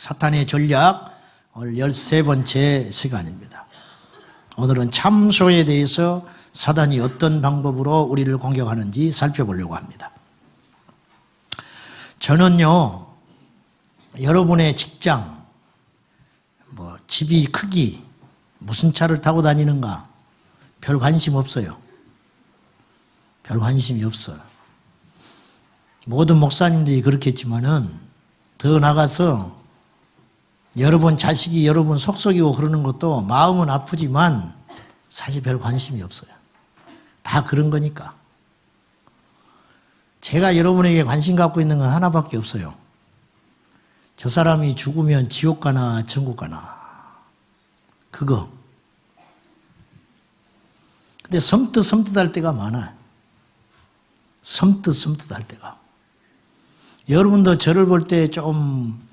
사탄의 전략 오늘 13번째 시간입니다. 오늘은 참소에 대해서 사단이 어떤 방법으로 우리를 공격하는지 살펴보려고 합니다. 저는요, 여러분의 직장, 집이 크기, 무슨 차를 타고 다니는가 별 관심 없어요. 별 관심이 없어요. 모든 목사님들이 그렇겠지만은 더 나가서 여러분 자식이 여러분 속썩이고 그러는 것도 마음은 아프지만 사실 별 관심이 없어요. 다 그런 거니까. 제가 여러분에게 관심 갖고 있는 건 하나밖에 없어요. 저 사람이 죽으면 지옥 가나 천국 가나. 그거. 근데 섬뜩할 때가 많아요. 섬뜩할 때가. 여러분도 저를 볼 때 좀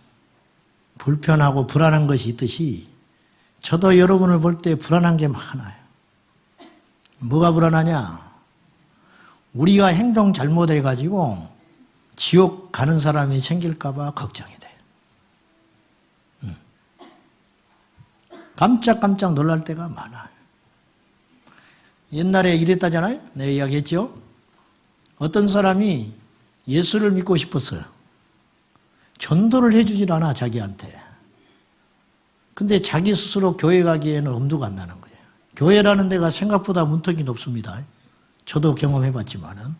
불편하고 불안한 것이 있듯이 저도 여러분을 볼 때 불안한 게 많아요. 뭐가 불안하냐? 우리가 행동 잘못해가지고 지옥 가는 사람이 생길까 봐 걱정이 돼요. 깜짝깜짝 놀랄 때가 많아요. 옛날에 이랬다잖아요? 내가 이야기했죠? 어떤 사람이 예수를 믿고 싶었어요. 전도를 해주질 않아, 자기한테. 근데 자기 스스로 교회 가기에는 엄두가 안 나는 거예요. 교회라는 데가 생각보다 문턱이 높습니다. 저도 경험해봤지만은.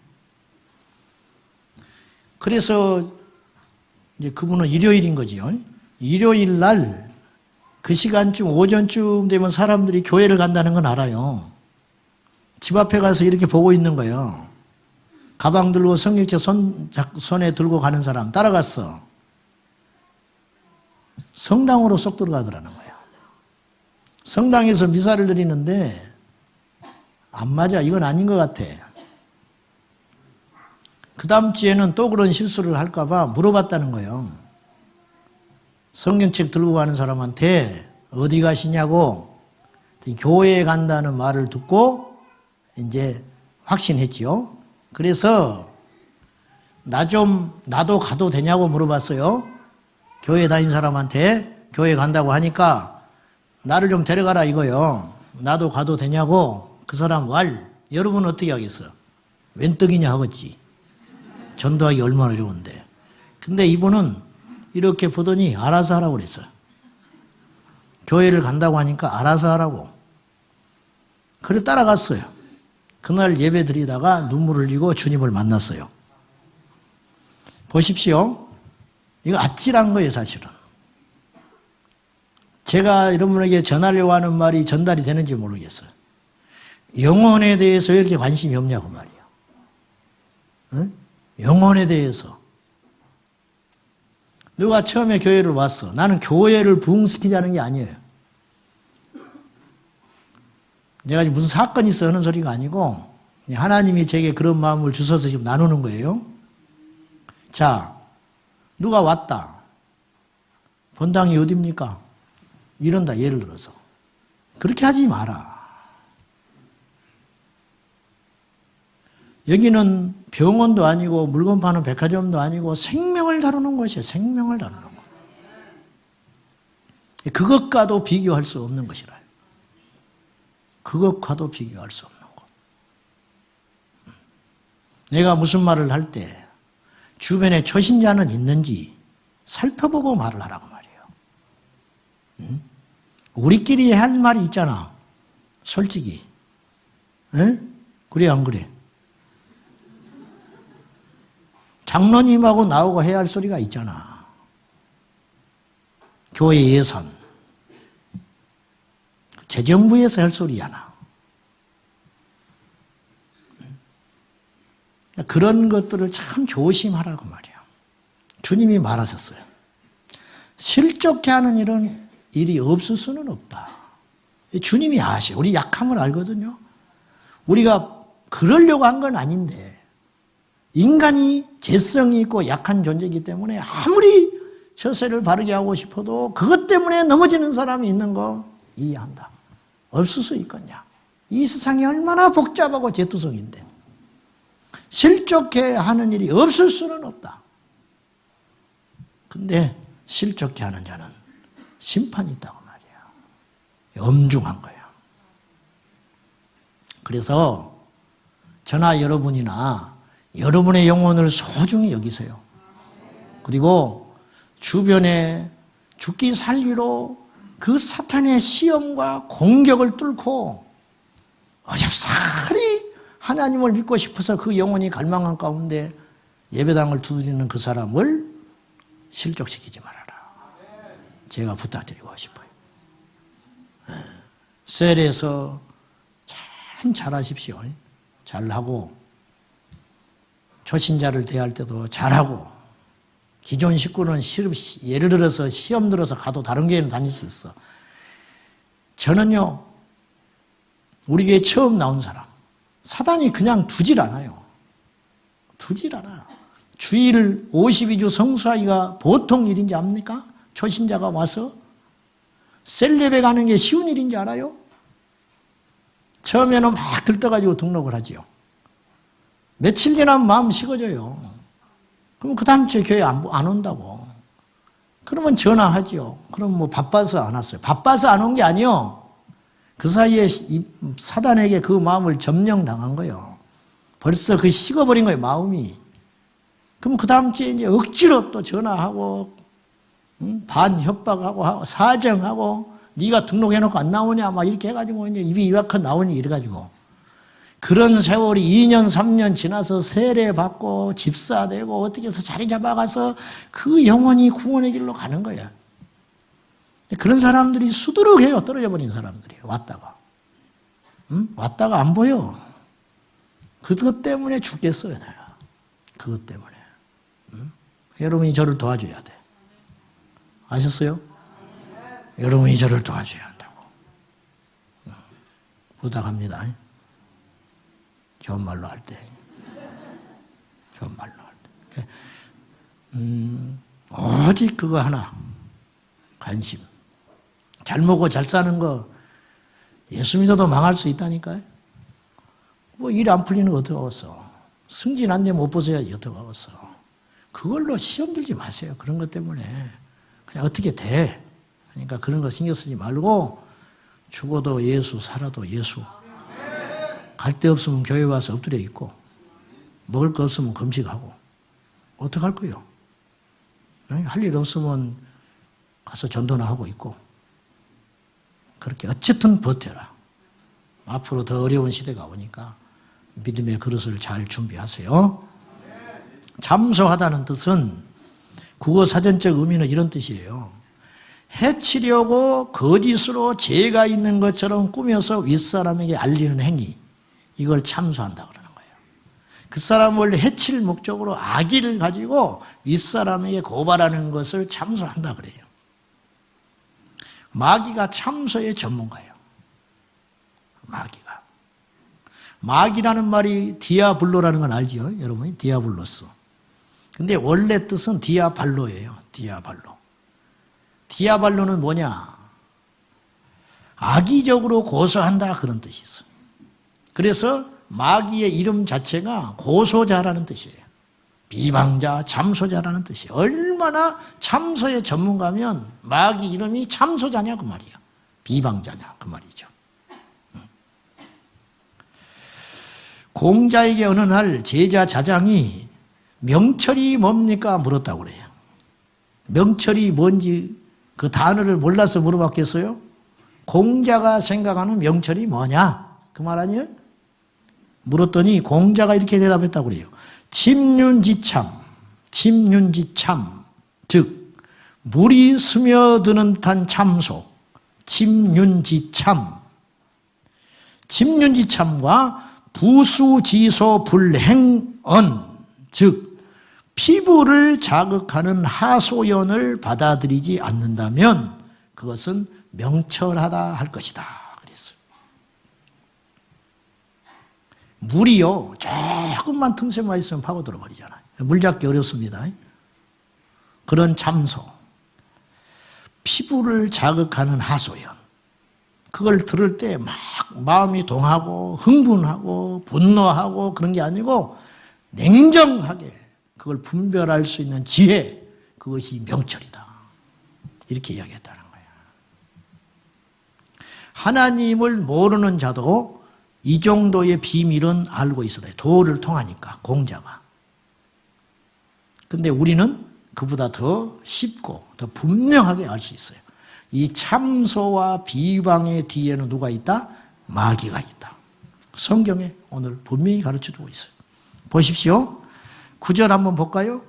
그래서 이제 그분은 일요일인 거지요. 일요일 날 그 시간쯤, 오전쯤 되면 사람들이 교회를 간다는 건 알아요. 집 앞에 가서 이렇게 보고 있는 거예요. 가방 들고 성경책 손에 들고 가는 사람 따라갔어. 성당으로 쏙 들어가더라는 거예요. 성당에서 미사를 드리는데 안 맞아. 이건 아닌 것 같아. 그 다음 주에는 또 그런 실수를 할까 봐 물어봤다는 거예요. 성경책 들고 가는 사람한테 어디 가시냐고 교회에 간다는 말을 듣고 이제 확신했지요. 그래서 나도 가도 되냐고 물어봤어요. 교회 다닌 사람한테 교회 간다고 하니까 나를 좀 데려가라 이거요. 나도 가도 되냐고. 그 사람 여러분은 어떻게 하겠어요? 웬 떡이냐 하겠지. 전도하기 얼마나 어려운데. 근데 이분은 이렇게 보더니 알아서 하라고 그랬어요. 교회를 간다고 하니까 알아서 하라고. 그래 따라갔어요. 그날 예배 드리다가 눈물을 흘리고 주님을 만났어요. 보십시오. 이거 아찔한 거예요, 사실은. 제가 여러분에게 전하려고 하는 말이 전달이 되는지 모르겠어요. 영혼에 대해서 왜 이렇게 관심이 없냐고 말이에요. 응? 영혼에 대해서. 누가 처음에 교회를 왔어. 나는 교회를 부흥시키자는 게 아니에요. 내가 무슨 사건이 있어 하는 소리가 아니고 하나님이 제게 그런 마음을 주셔서 지금 나누는 거예요. 자, 누가 왔다. 본당이 어디입니까? 이런다, 예를 들어서. 그렇게 하지 마라. 여기는 병원도 아니고 물건 파는 백화점도 아니고 생명을 다루는 곳이에요. 생명을 다루는 곳. 그것과도 비교할 수 없는 것이라. 그것과도 비교할 수 없는 것. 내가 무슨 말을 할 때 주변에 초신자는 있는지 살펴보고 말을 하라고 말이에요. 우리끼리 할 말이 있잖아. 솔직히. 에? 그래 안 그래? 장로님하고 나오고 해야 할 소리가 있잖아. 교회 예산. 재정부에서 할 소리잖아. 그런 것들을 참 조심하라고 말이야. 주님이 말하셨어요. 실족해 하는 일이 없을 수는 없다. 주님이 아셔. 우리 약함을 알거든요. 우리가 그러려고 한 건 아닌데 인간이 죄성이 있고 약한 존재이기 때문에 아무리 처세를 바르게 하고 싶어도 그것 때문에 넘어지는 사람이 있는 거 이해한다. 없을 수 있겠냐. 이 세상이 얼마나 복잡하고 재투성인데 실족해 하는 일이 없을 수는 없다. 근데 실족해 하는 자는 심판이 있다고 말이야. 엄중한 거예요. 그래서 저나 여러분이나 여러분의 영혼을 소중히 여기세요. 그리고 주변에 죽기 살기로 그 사탄의 시험과 공격을 뚫고 어렵사리 하나님을 믿고 싶어서 그 영혼이 갈망한 가운데 예배당을 두드리는 그 사람을 실족시키지 말아라. 제가 부탁드리고 싶어요. 셀에서 참 잘하십시오. 잘하고 초신자를 대할 때도 잘하고 기존 식구는 예를 들어서 시험 들어서 가도 다른 교회는 다닐 수 있어. 저는요, 우리 교회 처음 나온 사람, 사단이 그냥 두질 않아요. 두질 않아. 주일 52주 성수하기가 보통 일인지 압니까? 초신자가 와서 셀레베 가는 게 쉬운 일인지 알아요? 처음에는 막 들떠가지고 등록을 하지요. 며칠 지나면 마음 식어져요. 그럼 그 다음 주에 교회 안 온다고. 그러면 전화하지요. 그럼 뭐 바빠서 안 왔어요. 바빠서 안 온 게 아니요. 그 사이에 사단에게 그 마음을 점령당한 거예요. 벌써 그 식어버린 거예요, 마음이. 그럼 그 다음 주에 이제 억지로 또 전화하고, 반협박하고, 사정하고, 네가 등록해놓고 안 나오냐, 막 이렇게 해가지고 이제 입이 이와컷 나오니 이래가지고. 그런 세월이 2년, 3년 지나서 세례받고 집사되고 어떻게 해서 자리 잡아가서 그 영혼이 구원의 길로 가는 거야. 그런 사람들이 수두룩해요. 떨어져 버린 사람들이 왔다가. 왔다가 안 보여. 그것 때문에 죽겠어요, 내가. 그것 때문에. 여러분이 저를 도와줘야 돼. 아셨어요? 여러분이 저를 도와줘야 한다고. 부탁합니다. 좋은 말로 할 때. 좋은 말로 할 때. 오직 그거 하나. 관심. 잘 먹고 잘 사는 거 예수 믿어도 망할 수 있다니까요. 뭐 일 안 풀리는 거 어떡하겠어. 승진 안 되면 못 벗어야지 어떡하겠어. 그걸로 시험 들지 마세요. 그런 것 때문에. 그냥 어떻게 돼. 그러니까 그런 거 신경 쓰지 말고 죽어도 예수, 살아도 예수. 갈 데 없으면 교회 와서 엎드려 있고 먹을 거 없으면 금식하고 어떡할 거요? 할 일 없으면 가서 전도나 하고 있고 그렇게 어쨌든 버텨라. 앞으로 더 어려운 시대가 오니까 믿음의 그릇을 잘 준비하세요. 잠소하다는 뜻은 국어 사전적 의미는 이런 뜻이에요. 해치려고 거짓으로 죄가 있는 것처럼 꾸며서 윗사람에게 알리는 행위. 이걸 참소한다 그러는 거예요. 그 사람을 해칠 목적으로 악의를 가지고 윗사람에게 고발하는 것을 참소한다 그래요. 마귀가 참소의 전문가예요. 마귀가. 마귀라는 말이 디아블로라는 건 알죠? 여러분이 디아블로스. 근데 원래 뜻은 디아발로예요. 디아발로. 디아발로는 뭐냐? 악의적으로 고소한다 그런 뜻이 있어요. 그래서 마귀의 이름 자체가 고소자라는 뜻이에요. 비방자, 참소자라는 뜻이에요. 얼마나 참소의 전문가면 마귀 이름이 참소자냐 그 말이에요. 비방자냐 그 말이죠. 공자에게 어느 날 제자 자장이 명철이 뭡니까 물었다고 그래요. 명철이 뭔지 그 단어를 몰라서 물어봤겠어요? 공자가 생각하는 명철이 뭐냐? 그 말 아니에요? 물었더니 공자가 이렇게 대답했다고 그래요. 침륜지참, 침륜지참, 즉 물이 스며드는 듯한 참소, 침륜지참. 침륜지참과 부수지소 불행언, 즉 피부를 자극하는 하소연을 받아들이지 않는다면 그것은 명철하다 할 것이다. 그랬어요. 물이요, 조금만 틈새만 있으면 파고들어 버리잖아요. 물 잡기 어렵습니다. 그런 참소, 피부를 자극하는 하소연, 그걸 들을 때 막 마음이 동하고 흥분하고 분노하고 그런 게 아니고 냉정하게 그걸 분별할 수 있는 지혜, 그것이 명철이다. 이렇게 이야기했다는 거예요. 하나님을 모르는 자도 이 정도의 비밀은 알고 있어야 돼요. 도를 통하니까, 공자가. 근데 우리는 그보다 더 쉽고 더 분명하게 알 수 있어요. 이 참소와 비방의 뒤에는 누가 있다? 마귀가 있다. 성경에 오늘 분명히 가르쳐주고 있어요. 보십시오. 9절 한번 볼까요?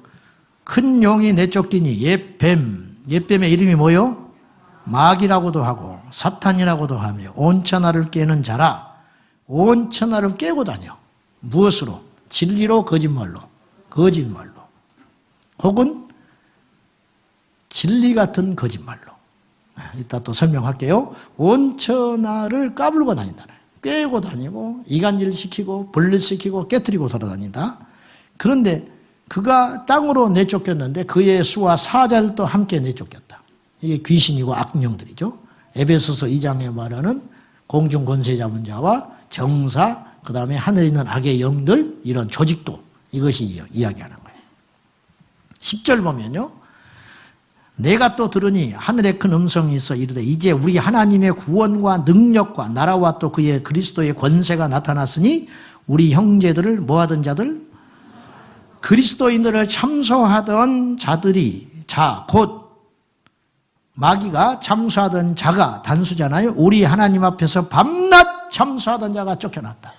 큰 용이 내쫓기니 옛뱀의 이름이 뭐요? 마귀라고도 하고 사탄이라고도 하며 온 천하를 깨는 자라. 온 천하를 깨고 다녀. 무엇으로? 진리로 거짓말로. 혹은 진리 같은 거짓말로. 이따 또 설명할게요. 온 천하를 까불고 다닌다네. 꿰고 다니고 이간질 시키고 분리시키고 깨뜨리고 돌아다닌다. 그런데 그가 땅으로 내쫓겼는데 그의 수와 사자들도 함께 내쫓겼다. 이게 귀신이고 악령들이죠. 에베소서 2장에 말하는 공중 권세 잡은 자와 정사, 그 다음에 하늘에 있는 악의 영들, 이런 조직도 이것이 이야기하는 거예요. 10절 보면요. 내가 또 들으니 하늘에 큰 음성이 있어 이르되 이제 우리 하나님의 구원과 능력과 나라와 또 그의 그리스도의 권세가 나타났으니 우리 형제들을 뭐하던 자들? 그리스도인들을 참소하던 자들이 곧 마귀가 참소하던 자가 단수잖아요. 우리 하나님 앞에서 밤낮 참소하던 자가 쫓겨났다.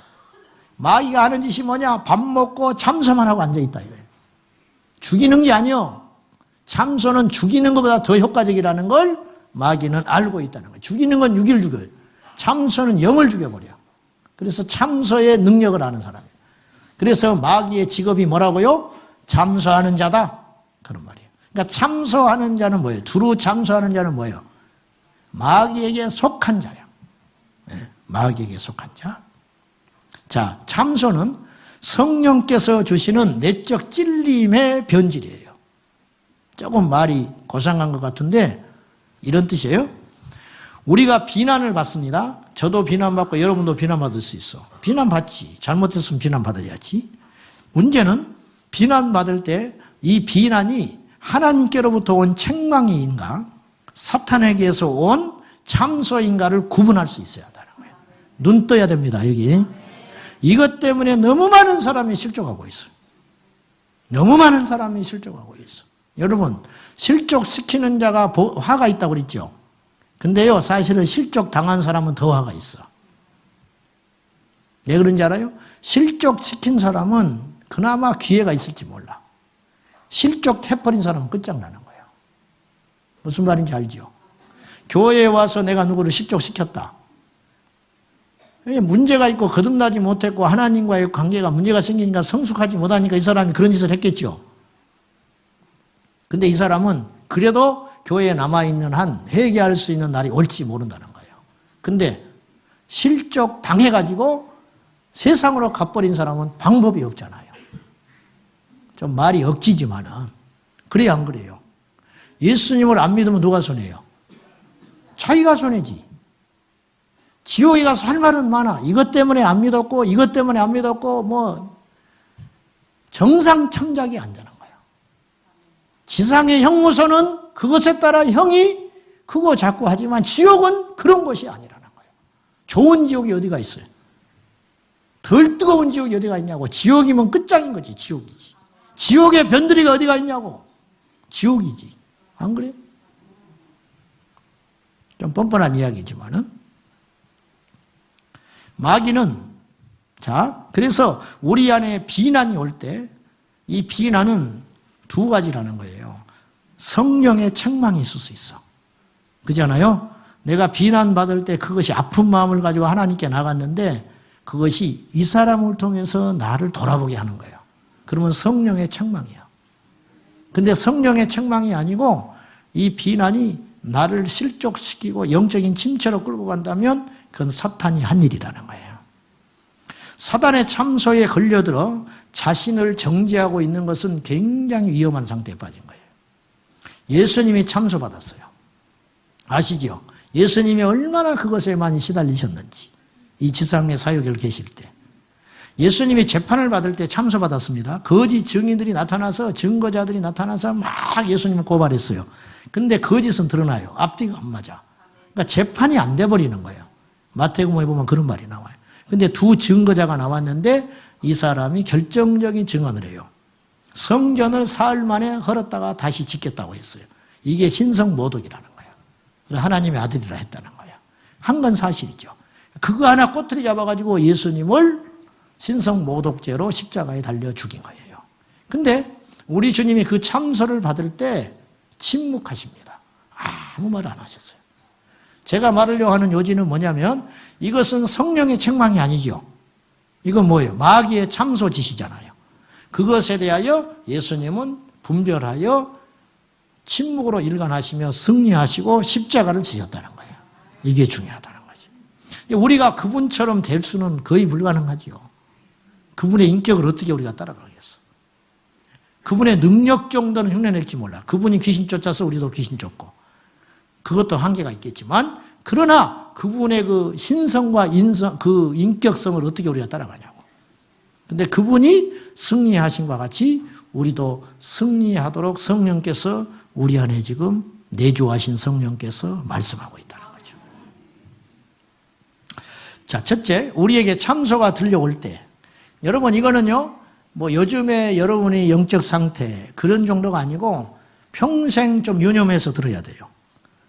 마귀가 하는 짓이 뭐냐? 밥 먹고 참소만 하고 앉아있다 이거예요. 죽이는 게 아니요. 참소는 죽이는 것보다 더 효과적이라는 걸 마귀는 알고 있다는 거예요. 죽이는 건 육을 죽여요. 참소는 영을 죽여버려. 그래서 참소의 능력을 아는 사람이에요. 그래서 마귀의 직업이 뭐라고요? 참소하는 자다. 그런 말이에요. 그러니까 참소하는 자는 뭐예요? 두루 참소하는 자는 뭐예요? 마귀에게 속한 자예요. 네, 마귀에게 속한 자. 자, 참소는 성령께서 주시는 내적 찔림의 변질이에요. 조금 말이 고상한 것 같은데 이런 뜻이에요. 우리가 비난을 받습니다. 저도 비난받고 여러분도 비난받을 수 있어. 비난받지. 잘못했으면 비난받아야지. 문제는 비난받을 때 이 비난이 하나님께로부터 온 책망인가 사탄에게서 온 참소인가를 구분할 수 있어야 한다는 거예요. 눈 떠야 됩니다. 여기. 이것 때문에 너무 많은 사람이 실족하고 있어요. 너무 많은 사람이 실족하고 있어. 여러분, 실족시키는 자가 화가 있다고 그랬죠? 근데요, 사실은 실족 당한 사람은 더 화가 있어. 왜 그런지 알아요? 실족시킨 사람은 그나마 기회가 있을지 몰라. 실족해버린 사람은 끝장나는 거예요. 무슨 말인지 알죠? 교회에 와서 내가 누구를 실족시켰다. 문제가 있고 거듭나지 못했고 하나님과의 관계가 문제가 생기니까 성숙하지 못하니까 이 사람이 그런 짓을 했겠죠. 근데 이 사람은 그래도 교회에 남아있는 한 회개할 수 있는 날이 올지 모른다는 거예요. 근데 실족 당해가지고 세상으로 가버린 사람은 방법이 없잖아요. 좀 말이 억지지만은 그래야 안 그래요? 예수님을 안 믿으면 누가 손해요? 자기가 손해지. 지옥에 가서 할 말은 많아. 이것 때문에 안 믿었고 이것 때문에 안 믿었고 뭐 정상 참작이 안 되는 거예요. 지상의 형무소는 그것에 따라 형이 크고 작고 하지만 지옥은 그런 것이 아니라는 거예요. 좋은 지옥이 어디가 있어요? 덜 뜨거운 지옥이 어디가 있냐고. 지옥이면 끝장인 거지. 지옥이지. 지옥의 변두리가 어디가 있냐고. 지옥이지. 안 그래요? 좀 뻔뻔한 이야기지만은 마귀는 그래서 우리 안에 비난이 올 때 이 비난은 두 가지라는 거예요. 성령의 책망이 있을 수 있어. 그잖아요? 내가 비난받을 때 그것이 아픈 마음을 가지고 하나님께 나갔는데 그것이 이 사람을 통해서 나를 돌아보게 하는 거예요. 그러면 성령의 책망이야. 근데 성령의 책망이 아니고 이 비난이 나를 실족시키고 영적인 침체로 끌고 간다면 그건 사탄이 한 일이라는 거예요. 사단의 참소에 걸려들어 자신을 정죄하고 있는 것은 굉장히 위험한 상태에 빠진 거예요. 예수님이 참소받았어요. 아시죠? 예수님이 얼마나 그것에 많이 시달리셨는지. 이 지상의 사역을 계실 때. 예수님이 재판을 받을 때 참소받았습니다. 거짓 증인들이 나타나서 증거자들이 나타나서 막 예수님을 고발했어요. 근데 거짓은 드러나요. 앞뒤가 안 맞아. 그러니까 재판이 안 돼버리는 거예요. 마태복음에 보면 그런 말이 나와요. 근데 두 증거자가 나왔는데 이 사람이 결정적인 증언을 해요. 성전을 사흘 만에 헐었다가 다시 짓겠다고 했어요. 이게 신성모독이라는 거예요. 하나님의 아들이라 했다는 거예요. 한 건 사실이죠. 그거 하나 꼬투리 잡아가지고 예수님을 신성모독죄로 십자가에 달려 죽인 거예요. 근데 우리 주님이 그 참소를 받을 때 침묵하십니다. 아무 말 안 하셨어요. 제가 말하려고 하는 요지는 뭐냐면 이것은 성령의 책망이 아니죠. 이건 뭐예요? 마귀의 참소짓이잖아요. 그것에 대하여 예수님은 분별하여 침묵으로 일관하시며 승리하시고 십자가를 지셨다는 거예요. 이게 중요하다는 거죠. 우리가 그분처럼 될 수는 거의 불가능하지요. 그분의 인격을 어떻게 우리가 따라가겠어? 그분의 능력 정도는 흉내낼지 몰라. 그분이 귀신 쫓아서 우리도 귀신 쫓고. 그것도 한계가 있겠지만, 그러나 그분의 그 신성과 인성, 그 인격성을 어떻게 우리가 따라가냐고. 근데 그분이 승리하신 것 같이 우리도 승리하도록 성령께서 우리 안에 지금 내주하신 성령께서 말씀하고 있다는 거죠. 자, 첫째, 우리에게 참소가 들려올 때, 여러분 이거는요, 뭐 요즘에 여러분의 영적 상태 그런 정도가 아니고 평생 좀 유념해서 들어야 돼요.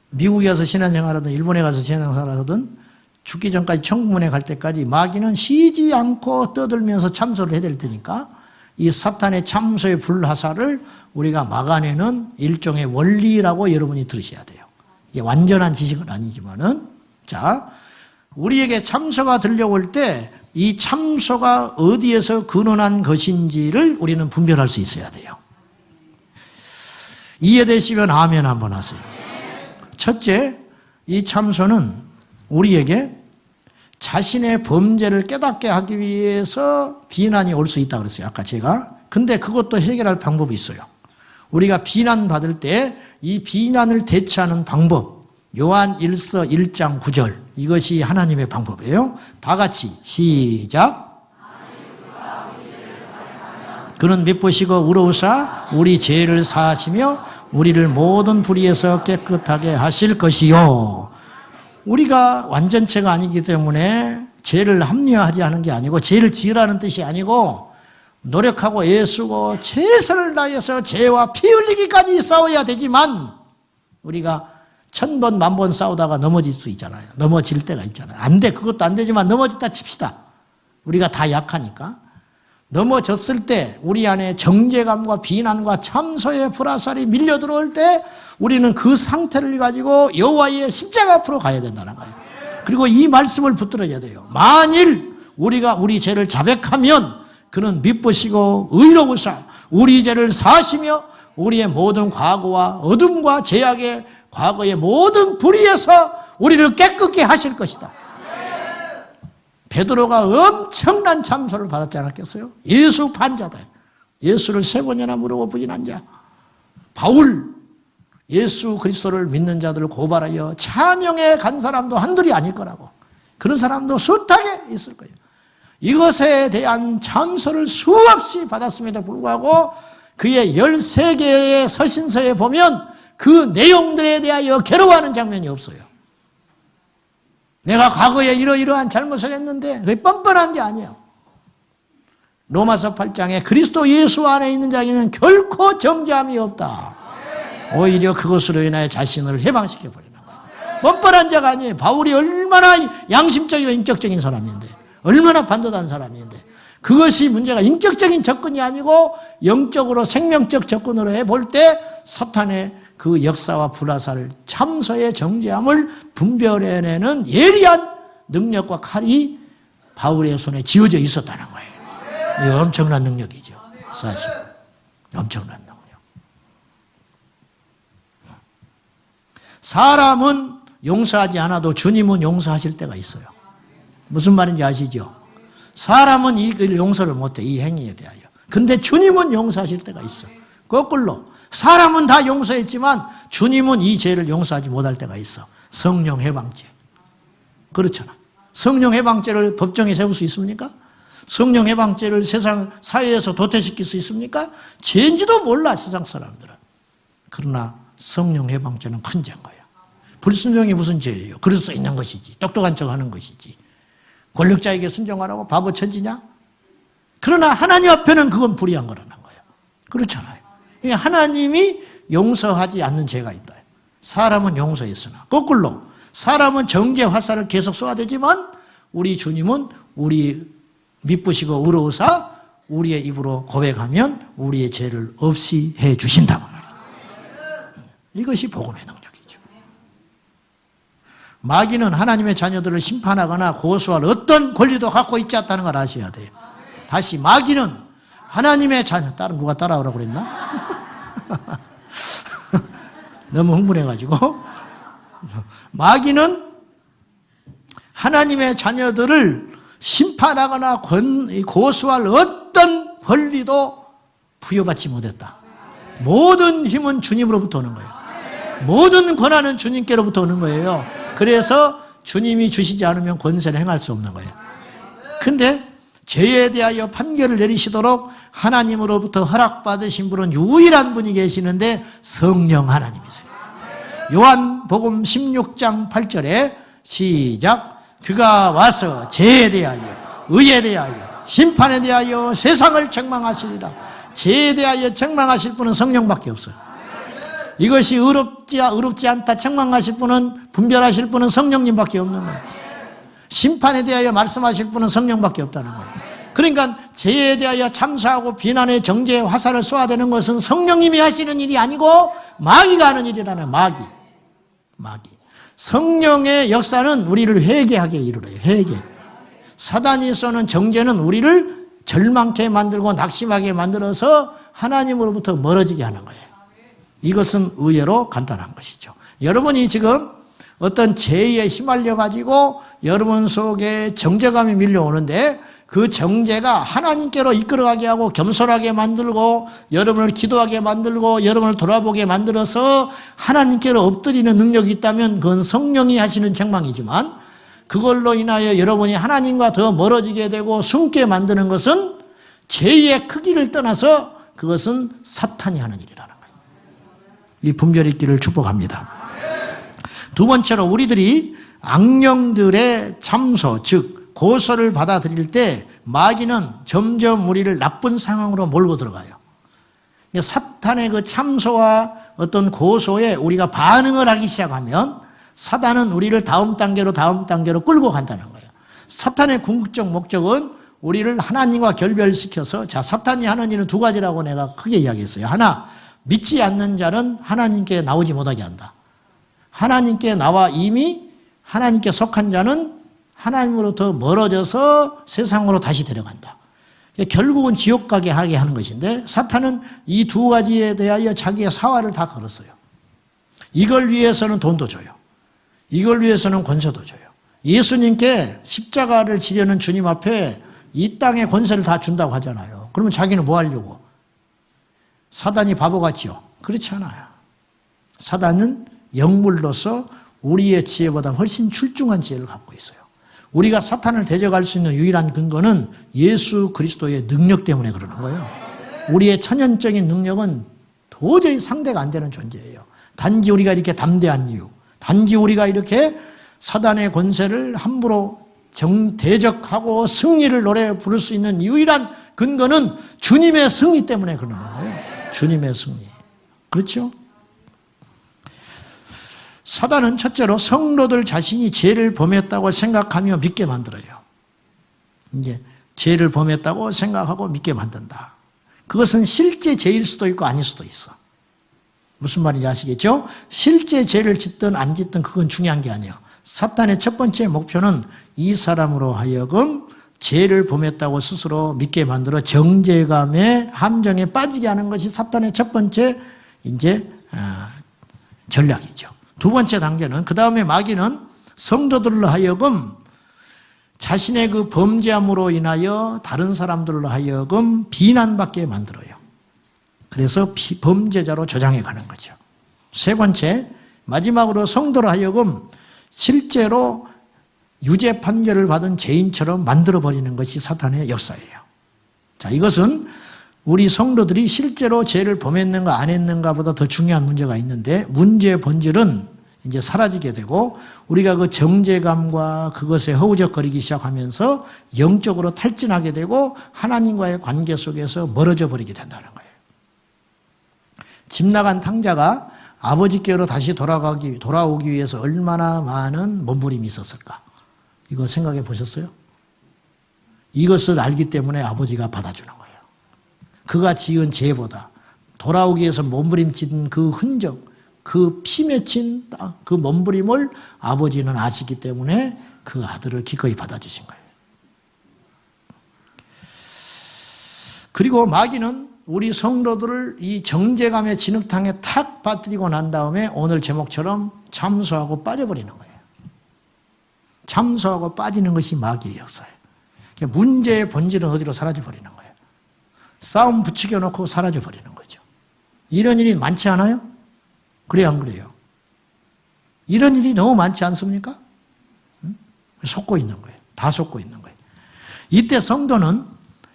미국에 가서 신앙생활하든 일본에 가서 신앙생활하든 죽기 전까지 천국문에 갈 때까지 마귀는 쉬지 않고 떠들면서 참소를 해야 될 테니까 이 사탄의 참소의 불화살을 우리가 막아내는 일종의 원리라고 여러분이 들으셔야 돼요. 이게 완전한 지식은 아니지만은, 자, 우리에게 참소가 들려올 때 이 참소가 어디에서 근원한 것인지를 우리는 분별할 수 있어야 돼요. 이해되시면 아멘 한번 하세요. 첫째, 이 참소는 우리에게 자신의 범죄를 깨닫게 하기 위해서 비난이 올 수 있다고 그랬어요. 아까 제가. 근데 그것도 해결할 방법이 있어요. 우리가 비난받을 때 이 비난을 대처하는 방법, 요한 1서 1장 9절, 이것이 하나님의 방법이에요. 다 같이 시작. 그는 미쁘시고 의로우사 우리 죄를 사하시며 우리를 모든 불의에서 깨끗하게 하실 것이요. 우리가 완전체가 아니기 때문에 죄를 합리화하지 않은 게 아니고 죄를 지으라는 뜻이 아니고 노력하고 애쓰고 최선을 다해서 죄와 피 흘리기까지 싸워야 되지만 우리가 1000번, 10,000번 싸우다가 넘어질 수 있잖아요. 넘어질 때가 있잖아요. 안 돼. 그것도 안 되지만 넘어졌다 칩시다. 우리가 다 약하니까. 넘어졌을 때 우리 안에 정죄감과 비난과 참소의 불화살이 밀려 들어올 때 우리는 그 상태를 가지고 여호와의 십자가 앞으로 가야 된다는 거예요. 그리고 이 말씀을 붙들어야 돼요. 만일 우리가 우리 죄를 자백하면 그는 미쁘시고 의로우사 우리 죄를 사하시며 우리의 모든 과거와 어둠과 죄악의 과거의 모든 불의에서 우리를 깨끗게 하실 것이다. 베드로가 엄청난 참소를 받았지 않았겠어요? 예수 반자다. 예수를 3번이나 물어보고 부인한 자. 바울, 예수 그리스도를 믿는 자들을 고발하여 차명에 간 사람도 한둘이 아닐 거라고. 그런 사람도 숱하게 있을 거예요. 이것에 대한 참소를 수없이 받았음에도 불구하고 그의 13개의 서신서에 보면 그 내용들에 대하여 괴로워하는 장면이 없어요. 내가 과거에 이러이러한 잘못을 했는데 그게 뻔뻔한 게 아니에요. 로마서 8장에 그리스도 예수 안에 있는 자에게는 결코 정죄함이 없다. 오히려 그것으로 인하여 자신을 해방시켜버리는 거예요. 뻔뻔한 자가 아니에요. 바울이 얼마나 양심적이고 인격적인 사람인데 얼마나 반듯한 사람인데 그것이 문제가 인격적인 접근이 아니고 영적으로 생명적 접근으로 해볼 때 사탄의 그 역사와 불화살, 참소의 정죄함을 분별해내는 예리한 능력과 칼이 바울의 손에 쥐어져 있었다는 거예요. 이거 엄청난 능력이죠. 사실 엄청난 능력. 사람은 용서하지 않아도 주님은 용서하실 때가 있어요. 무슨 말인지 아시죠? 사람은 이걸 용서를 못해, 이 행위에 대하여. 근데 주님은 용서하실 때가 있어. 거꾸로 사람은 다 용서했지만 주님은 이 죄를 용서하지 못할 때가 있어. 성령 해방죄. 그렇잖아. 성령 해방죄를 법정에 세울 수 있습니까? 성령 해방죄를 세상 사회에서 도태시킬 수 있습니까? 죄인지도 몰라 세상 사람들은. 그러나 성령 해방죄는 큰 죄인 거예요. 불순종이 무슨 죄예요? 그럴 수 있는 것이지. 똑똑한 척 하는 것이지. 권력자에게 순종하라고 바보 천지냐? 그러나 하나님 앞에는 그건 불의한 거라는 거예요. 그렇잖아요. 하나님이 용서하지 않는 죄가 있다. 사람은 용서했으나 거꾸로 사람은 정죄 화살을 계속 쏘아야 되지만 우리 주님은 우리 미쁘시고 의로우사 우리의 입으로 고백하면 우리의 죄를 없이 해 주신다고 말이에요. 이것이 복음의 능력이죠. 마귀는 하나님의 자녀들을 심판하거나 고소할 어떤 권리도 갖고 있지 않다는 걸 아셔야 돼요. 다시 마귀는 하나님의 자녀, 다른 누가 따라오라고 그랬나? 너무 흥분해가지고 마귀는 하나님의 자녀들을 심판하거나 고소할 어떤 권리도 부여받지 못했다. 모든 힘은 주님으로부터 오는 거예요. 모든 권한은 주님께로부터 오는 거예요. 그래서 주님이 주시지 않으면 권세를 행할 수 없는 거예요. 근데 죄에 대하여 판결을 내리시도록 하나님으로부터 허락받으신 분은 유일한 분이 계시는데 성령 하나님이세요. 요한복음 16장 8절에 시작. 그가 와서 죄에 대하여 의에 대하여 심판에 대하여 세상을 책망하시리라. 죄에 대하여 책망하실 분은 성령밖에 없어요. 이것이 의롭지 않다 책망하실 분은 분별하실 분은 성령님밖에 없는 거예요. 심판에 대하여 말씀하실 분은 성령밖에 없다는 거예요. 그러니까 죄에 대하여 참사하고 비난의 정죄의 화살을 쏘아야 되는 것은 성령님이 하시는 일이 아니고 마귀가 하는 일이라는 마귀. 성령의 역사는 우리를 회개하게 이르러요. 회개. 사단이 쏘는 정죄는 우리를 절망케 만들고 낙심하게 만들어서 하나님으로부터 멀어지게 하는 거예요. 이것은 의외로 간단한 것이죠. 여러분이 지금 어떤 죄에 휘말려 가지고 여러분 속에 정죄감이 밀려오는데 그 정죄가 하나님께로 이끌어가게 하고 겸손하게 만들고 여러분을 기도하게 만들고 여러분을 돌아보게 만들어서 하나님께로 엎드리는 능력이 있다면 그건 성령이 하시는 책망이지만 그걸로 인하여 여러분이 하나님과 더 멀어지게 되고 숨게 만드는 것은 죄의 크기를 떠나서 그것은 사탄이 하는 일이라는 거예요. 이 분별 있기를 축복합니다. 두 번째로 우리들이 악령들의 참소 즉 고소를 받아들일 때 마귀는 점점 우리를 나쁜 상황으로 몰고 들어가요. 사탄의 그 참소와 어떤 고소에 우리가 반응을 하기 시작하면 사단은 우리를 다음 단계로 끌고 간다는 거예요. 사탄의 궁극적 목적은 우리를 하나님과 결별시켜서 자 사탄이 하는 일은 두 가지라고 내가 크게 이야기했어요. 하나, 믿지 않는 자는 하나님께 나오지 못하게 한다. 하나님께 나와 이미 하나님께 속한 자는 하나님으로부터 멀어져서 세상으로 다시 데려간다. 결국은 지옥 가게 하게 하는 것인데 사탄은 이 두 가지에 대하여 자기의 사활을 다 걸었어요. 이걸 위해서는 돈도 줘요. 이걸 위해서는 권세도 줘요. 예수님께 십자가를 지려는 주님 앞에 이 땅의 권세를 다 준다고 하잖아요. 그러면 자기는 뭐 하려고? 사단이 바보같지요? 그렇지 않아요. 사단은 영물로서 우리의 지혜보다 훨씬 출중한 지혜를 갖고 있어요. 우리가 사탄을 대적할 수 있는 유일한 근거는 예수 그리스도의 능력 때문에 그러는 거예요. 우리의 천연적인 능력은 도저히 상대가 안 되는 존재예요. 단지 우리가 이렇게 담대한 이유, 단지 우리가 이렇게 사단의 권세를 함부로 대적하고 승리를 노래 부를 수 있는 유일한 근거는 주님의 승리 때문에 그러는 거예요. 주님의 승리. 그렇죠? 사단은 첫째로 성도들 자신이 죄를 범했다고 생각하며 믿게 만들어요. 이제 죄를 범했다고 생각하고 믿게 만든다. 그것은 실제 죄일 수도 있고 아닐 수도 있어. 무슨 말인지 아시겠죠? 실제 죄를 짓든 안 짓든 그건 중요한 게 아니에요. 사탄의 첫 번째 목표는 이 사람으로 하여금 죄를 범했다고 스스로 믿게 만들어 정죄감의 함정에 빠지게 하는 것이 사탄의 첫 번째 이제 전략이죠. 두 번째 단계는 그 다음에 마귀는 성도들로 하여금 자신의 그 범죄함으로 인하여 다른 사람들로 하여금 비난받게 만들어요. 그래서 범죄자로 조장해 가는 거죠. 세 번째, 마지막으로 성도로 하여금 실제로 유죄 판결을 받은 죄인처럼 만들어버리는 것이 사탄의 역사예요. 자, 이것은 우리 성도들이 실제로 죄를 범했는가 안 했는가보다 더 중요한 문제가 있는데 문제의 본질은 이제 사라지게 되고 우리가 그 정죄감과 그것에 허우적거리기 시작하면서 영적으로 탈진하게 되고 하나님과의 관계 속에서 멀어져 버리게 된다는 거예요. 집 나간 탕자가 아버지께로 다시 돌아오기 위해서 얼마나 많은 몸부림이 있었을까? 이거 생각해 보셨어요? 이것을 알기 때문에 아버지가 받아주는 거예요. 그가 지은 죄보다 돌아오기 위해서 몸부림친 그 흔적, 그 피 맺힌 그 몸부림을 아버지는 아시기 때문에 그 아들을 기꺼이 받아주신 거예요. 그리고 마귀는 우리 성도들을 이 정죄감의 진흙탕에 탁 빠뜨리고 난 다음에 오늘 제목처럼 참소하고 빠져버리는 거예요. 참소하고 빠지는 것이 마귀의 역사예요. 문제의 본질은 어디로 사라져버리는 거예요. 싸움 부추겨 놓고 사라져버리는 거죠. 이런 일이 많지 않아요? 그래요, 안 그래요? 이런 일이 너무 많지 않습니까? 속고 있는 거예요. 다 속고 있는 거예요. 이때 성도는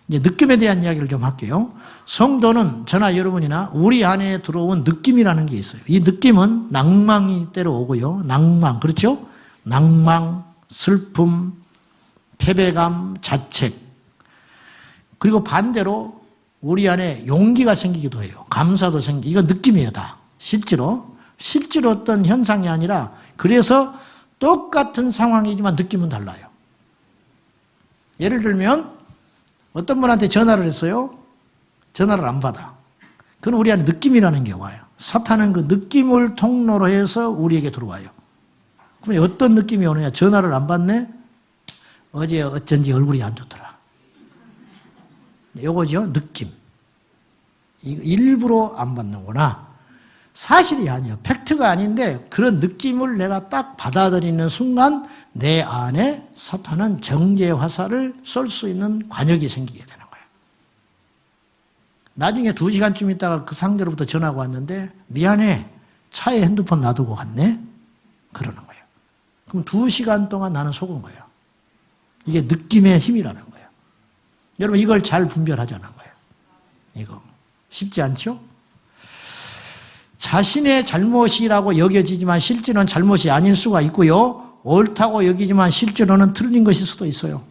이제 느낌에 대한 이야기를 좀 할게요. 성도는 저나 여러분이나 우리 안에 들어온 느낌이라는 게 있어요. 이 느낌은 낭망이 때로 오고요. 낭망, 그렇죠? 낭망, 슬픔, 패배감, 자책. 그리고 반대로 우리 안에 용기가 생기기도 해요. 감사도 생기고. 이건 느낌이에요, 다. 실제로 어떤 현상이 아니라 그래서 똑같은 상황이지만 느낌은 달라요. 예를 들면 어떤 분한테 전화를 했어요. 전화를 안 받아. 그건 우리 안에 느낌이라는 게 와요. 사탄은 그 느낌을 통로로 해서 우리에게 들어와요. 그럼 어떤 느낌이 오느냐? 전화를 안 받네? 어제 어쩐지 얼굴이 안 좋더라. 요거죠, 느낌. 일부러 안 받는구나. 사실이 아니에요. 팩트가 아닌데 그런 느낌을 내가 딱 받아들이는 순간 내 안에 사탄은 정죄 화살을 쏠 수 있는 관역이 생기게 되는 거예요. 나중에 2시간쯤 있다가 그 상대로부터 전화가 왔는데 미안해, 차에 핸드폰 놔두고 갔네? 그러는 거예요. 그럼 2시간 동안 나는 속은 거예요. 이게 느낌의 힘이라는 거예요. 여러분 이걸 잘 분별하자는 거예요. 이거 쉽지 않죠? 자신의 잘못이라고 여겨지지만 실제로는 잘못이 아닐 수가 있고요. 옳다고 여기지만 실제로는 틀린 것일 수도 있어요.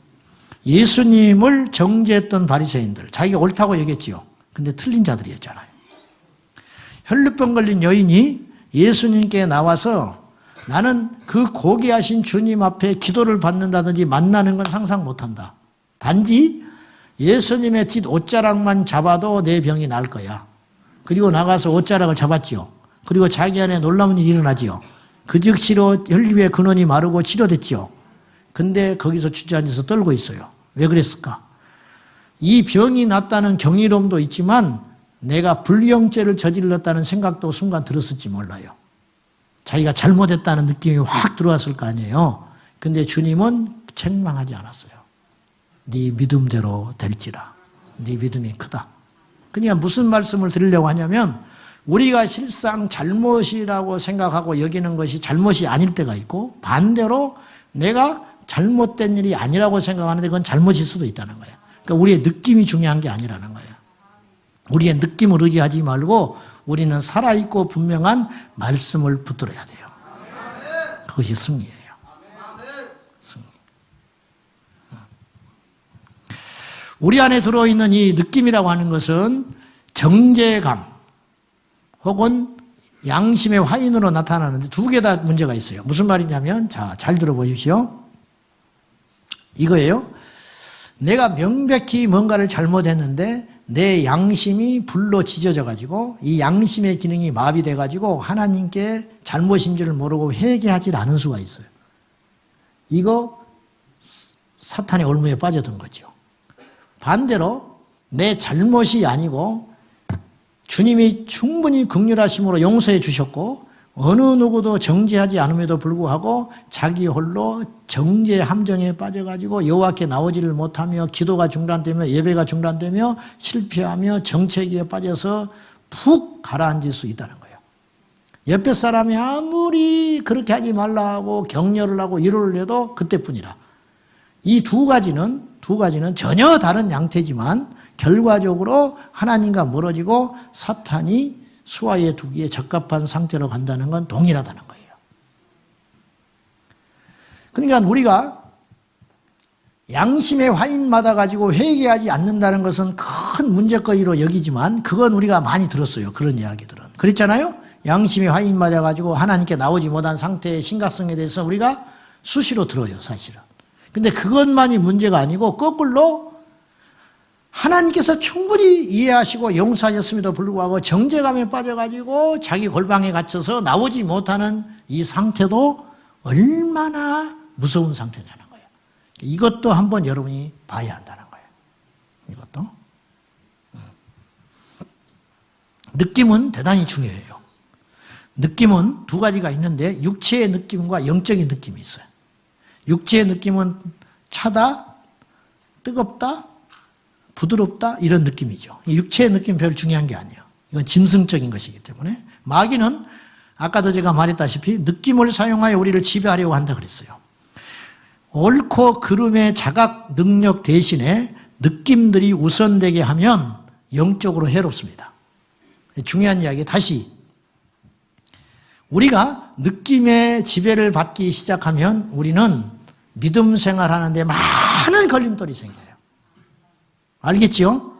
예수님을 정죄했던 바리새인들, 자기가 옳다고 여겼지요. 근데 틀린 자들이었잖아요. 혈루병 걸린 여인이 예수님께 나와서 나는 그 고귀하신 주님 앞에 기도를 받는다든지 만나는 건 상상 못한다. 단지 예수님의 뒷 옷자락만 잡아도 내 병이 나을 거야. 그리고 나가서 옷자락을 잡았지요. 그리고 자기 안에 놀라운 일이 일어나지요. 그 즉시로 혈류의 근원이 마르고 치료됐지요. 근데 거기서 주저앉아서 떨고 있어요. 왜 그랬을까? 이 병이 났다는 경이로움도 있지만 내가 불경죄를 저질렀다는 생각도 순간 들었을지 몰라요. 자기가 잘못했다는 느낌이 확 들어왔을 거 아니에요. 근데 주님은 책망하지 않았어요. 네 믿음대로 될지라. 네 믿음이 크다. 그러니까 무슨 말씀을 드리려고 하냐면 우리가 실상 잘못이라고 생각하고 여기는 것이 잘못이 아닐 때가 있고 반대로 내가 잘못된 일이 아니라고 생각하는데 그건 잘못일 수도 있다는 거예요. 그러니까 우리의 느낌이 중요한 게 아니라는 거예요. 우리의 느낌을 의지하지 말고 우리는 살아있고 분명한 말씀을 붙들어야 돼요. 그것이 승리예요. 승리. 우리 안에 들어있는 이 느낌이라고 하는 것은 정죄감 혹은 양심의 화인으로 나타나는데 두 개 다 문제가 있어요. 무슨 말이냐면 자, 잘 들어보십시오. 이거예요. 내가 명백히 뭔가를 잘못했는데 내 양심이 불로 지져져 가지고 이 양심의 기능이 마비돼 가지고 하나님께 잘못인 줄 모르고 회개하지 않은 수가 있어요. 이거 사탄의 올무에 빠져든 거죠. 반대로 내 잘못이 아니고 주님이 충분히 긍휼하심으로 용서해 주셨고 어느 누구도 정죄하지 않음에도 불구하고 자기 홀로 정죄 함정에 빠져가지고 여호와께 나오지를 못하며 기도가 중단되며 예배가 중단되며 실패하며 정체기에 빠져서 푹 가라앉을 수 있다는 거예요. 옆에 사람이 아무리 그렇게 하지 말라 하고 격려를 하고 위로를 해도 그때뿐이라. 이 두 가지는 두 가지는 전혀 다른 양태지만 결과적으로 하나님과 멀어지고 사탄이 수하에 두기에 적합한 상태로 간다는 건 동일하다는 거예요. 그러니까 우리가 양심의 화인 맞아가지고 회개하지 않는다는 것은 큰 문제거리로 여기지만 그건 우리가 많이 들었어요. 그런 이야기들은. 그랬잖아요. 양심의 화인 맞아가지고 하나님께 나오지 못한 상태의 심각성에 대해서 우리가 수시로 들어요. 사실은. 근데 그것만이 문제가 아니고 거꾸로 하나님께서 충분히 이해하시고 용서하셨음에도 불구하고 정죄감에 빠져가지고 자기 골방에 갇혀서 나오지 못하는 이 상태도 얼마나 무서운 상태냐는 거예요. 이것도 한번 여러분이 봐야 한다는 거예요. 이것도. 느낌은 대단히 중요해요. 느낌은 두 가지가 있는데 육체의 느낌과 영적인 느낌이 있어요. 육체의 느낌은 차다, 뜨겁다, 부드럽다 이런 느낌이죠. 육체의 느낌 별로 중요한 게 아니에요. 이건 짐승적인 것이기 때문에. 마귀는 아까도 제가 말했다시피 느낌을 사용하여 우리를 지배하려고 한다 그랬어요. 옳고 그름의 자각 능력 대신에 느낌들이 우선되게 하면 영적으로 해롭습니다. 중요한 이야기 다시 우리가 느낌의 지배를 받기 시작하면 우리는 믿음 생활하는데 많은 걸림돌이 생겨요. 알겠지요?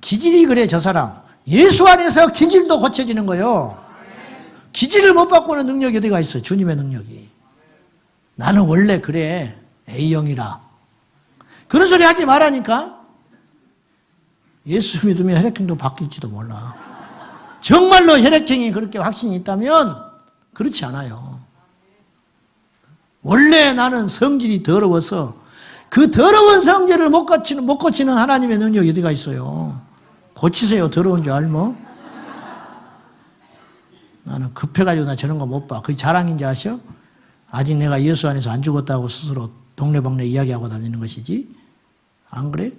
기질이 그래. 저 사람 예수 안에서 기질도 고쳐지는 거예요. 기질을 못 바꾸는 능력이 어디가 있어요? 주님의 능력이. 나는 원래 그래. A형이라. 그런 소리 하지 말라니까. 예수 믿으면 혈액형도 바뀔지도 몰라. 정말로 혈액형이 그렇게 확신이 있다면 그렇지 않아요. 원래 나는 성질이 더러워서 그 더러운 성질을 못 고치는 하나님의 능력이 어디가 있어요? 고치세요. 더러운 줄 알모? 나는 급해가지고 나 저런 거 못 봐. 그게 자랑인지 아셔? 아직 내가 예수 안에서 안 죽었다고 스스로 동네방네 이야기하고 다니는 것이지. 안 그래?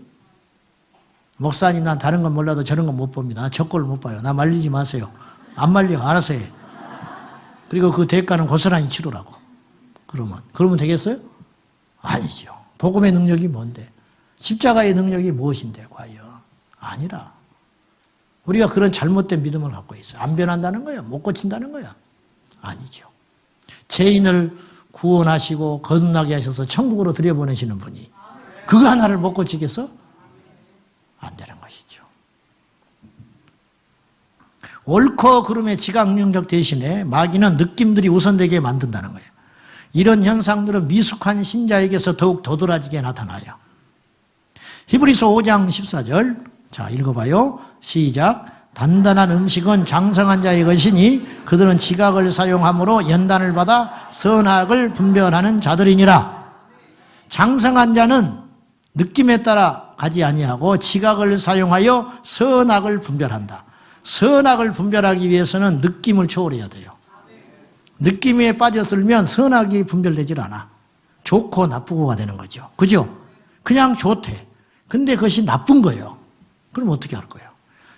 목사님 난 다른 건 몰라도 저런 건 못 봅니다. 나 저꼴을 못 봐요. 나 말리지 마세요. 안 말려. 알아서 해. 그리고 그 대가는 고스란히 치르라고. 그러면 되겠어요? 아니죠. 복음의 능력이 뭔데? 십자가의 능력이 무엇인데 과연? 아니라. 우리가 그런 잘못된 믿음을 갖고 있어요. 안 변한다는 거야? 못 고친다는 거야? 아니죠. 죄인을 구원하시고 거듭나게 하셔서 천국으로 들여보내시는 분이 그거 하나를 못 고치겠어? 안 되는 것이죠. 옳고 그름의 지각 능력 대신에 마귀는 느낌들이 우선되게 만든다는 거예요. 이런 현상들은 미숙한 신자에게서 더욱 도드라지게 나타나요. 히브리서 5장 14절 자 읽어봐요. 시작. 단단한 음식은 장성한 자의 것이니 그들은 지각을 사용함으로 연단을 받아 선악을 분별하는 자들이니라. 장성한 자는 느낌에 따라 가지 아니하고 지각을 사용하여 선악을 분별한다. 선악을 분별하기 위해서는 느낌을 초월해야 돼요. 느낌에 빠져들면 선악이 분별되질 않아. 좋고 나쁘고가 되는 거죠. 그죠? 그냥 좋대. 근데 그것이 나쁜 거예요. 그럼 어떻게 할 거예요?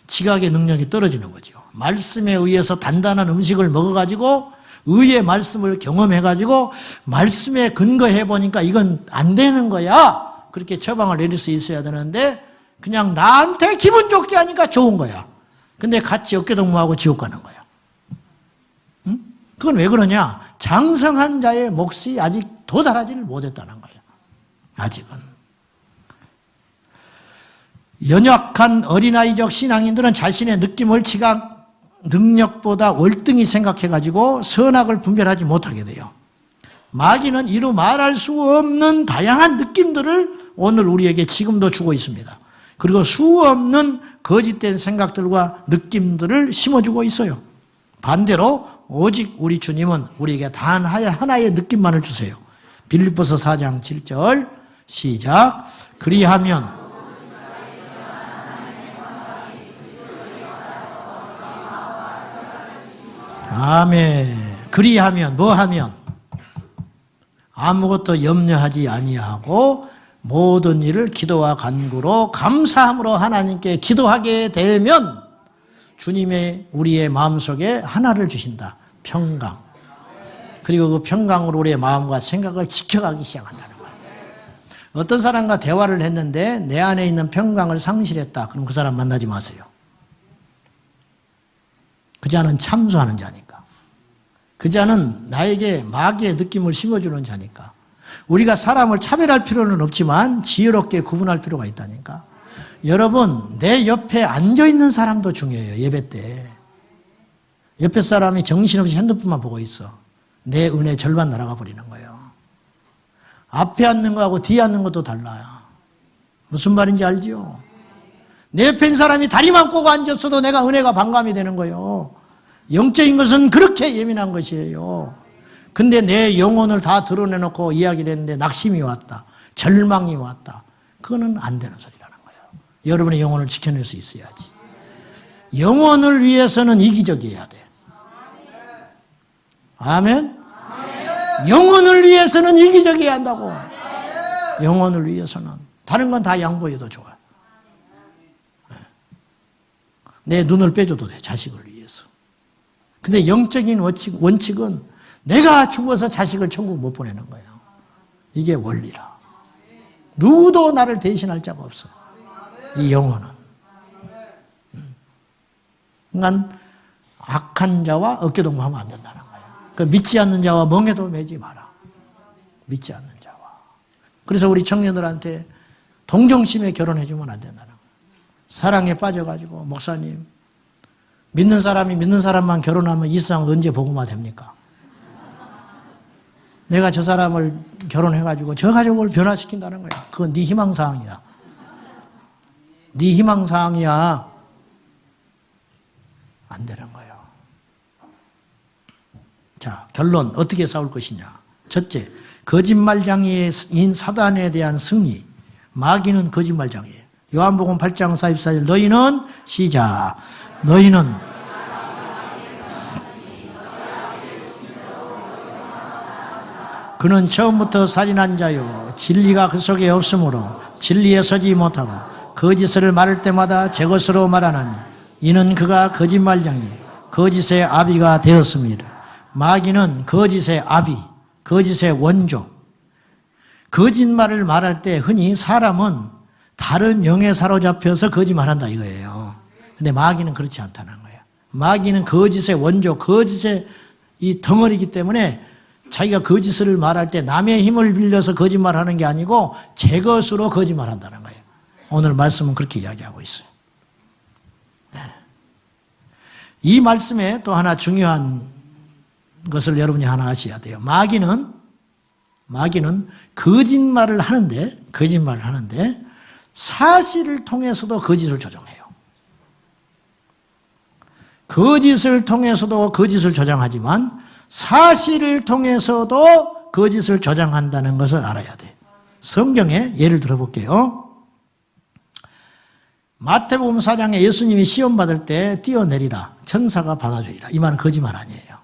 지각의 능력이 떨어지는 거죠. 말씀에 의해서 단단한 음식을 먹어가지고 의의 말씀을 경험해가지고 말씀에 근거해보니까 이건 안 되는 거야. 그렇게 처방을 내릴 수 있어야 되는데 그냥 나한테 기분 좋게 하니까 좋은 거야. 근데 같이 어깨동무하고 지옥 가는 거야. 응? 그건 왜 그러냐? 장성한 자의 몫이 아직 도달하지를 못했다는 거예요. 아직은. 연약한 어린아이적 신앙인들은 자신의 느낌을 지각 능력보다 월등히 생각해가지고 선악을 분별하지 못하게 돼요. 마귀는 이루 말할 수 없는 다양한 느낌들을 오늘 우리에게 지금도 주고 있습니다. 그리고 수 없는 거짓된 생각들과 느낌들을 심어주고 있어요. 반대로 오직 우리 주님은 우리에게 단 하나의 느낌만을 주세요. 빌립보서 4장 7절 시작. 그리하면 아멘. 그리하면 뭐하면 아무것도 염려하지 아니하고 모든 일을 기도와 간구로 감사함으로 하나님께 기도하게 되면 주님의 우리의 마음속에 하나를 주신다. 평강. 그리고 그 평강으로 우리의 마음과 생각을 지켜가기 시작한다는 거예요. 어떤 사람과 대화를 했는데 내 안에 있는 평강을 상실했다. 그럼 그 사람 만나지 마세요. 그 자는 참소하는 자니까. 그 자는 나에게 마귀의 느낌을 심어주는 자니까. 우리가 사람을 차별할 필요는 없지만 지혜롭게 구분할 필요가 있다니까. 여러분, 내 옆에 앉아있는 사람도 중요해요. 예배 때. 옆에 사람이 정신없이 핸드폰만 보고 있어. 내 은혜 절반 날아가 버리는 거예요. 앞에 앉는 거하고 뒤에 앉는 것도 달라요. 무슨 말인지 알죠? 내 옆에 있는 사람이 다리만 꼬고 앉았어도 내가 은혜가 반감이 되는 거예요. 영적인 것은 그렇게 예민한 것이에요. 근데 내 영혼을 다 드러내놓고 이야기를 했는데 낙심이 왔다. 절망이 왔다. 그거는 안 되는 소리라는 거예요. 여러분의 영혼을 지켜낼 수 있어야지. 영혼을 위해서는 이기적이어야 돼. 아멘? 영혼을 위해서는 이기적이어야 한다고. 영혼을 위해서는. 다른 건 다 양보해도 좋아. 내 눈을 빼줘도 돼. 자식을 위해서. 근데 영적인 원칙은 내가 죽어서 자식을 천국 못 보내는 거예요. 이게 원리라. 누구도 나를 대신할 자가 없어. 이 영혼은. 그러니까 악한 자와 어깨동무하면 안 된다는 거예요. 그 믿지 않는 자와 멍에도 매지 마라. 믿지 않는 자와. 그래서 우리 청년들한테 동정심에 결혼해주면 안 된다는 거예요. 사랑에 빠져가지고 목사님 믿는 사람이 믿는 사람만 결혼하면 이 세상 언제 복음화 됩니까? 내가 저 사람을 결혼해가지고 저 가족을 변화시킨다는 거야. 그건 네 희망사항이야. 네 희망사항이야. 안 되는 거예요. 자, 결론 어떻게 싸울 것이냐. 첫째, 거짓말장애인 사단에 대한 승리. 마귀는 거짓말장애예요. 요한복음 8장 44절 너희는 시작. 너희는 그는 처음부터 살인한 자요 진리가 그 속에 없으므로 진리에 서지 못하고 거짓을 말할 때마다 제 것으로 말하나니 이는 그가 거짓말장애 거짓의 아비가 되었습니다. 마귀는 거짓의 아비, 거짓의 원조. 거짓말을 말할 때 흔히 사람은 다른 영에 사로잡혀서 거짓말한다 이거예요. 근데 마귀는 그렇지 않다는 거예요. 마귀는 거짓의 원조, 거짓의 이 덩어리이기 때문에 자기가 거짓을 말할 때 남의 힘을 빌려서 거짓말하는 게 아니고 제 것으로 거짓말한다는 거예요. 오늘 말씀은 그렇게 이야기하고 있어요. 이 말씀에 또 하나 중요한 것을 여러분이 하나 아셔야 돼요. 마귀는 거짓말을 하는데 사실을 통해서도 거짓을 조정해요. 거짓을 통해서도 거짓을 조장하지만 사실을 통해서도 거짓을 조장한다는 것을 알아야 돼. 성경에 예를 들어볼게요. 마태복음 4장에 예수님이 시험 받을 때 뛰어내리라. 천사가 받아주리라. 이 말은 거짓말 아니에요.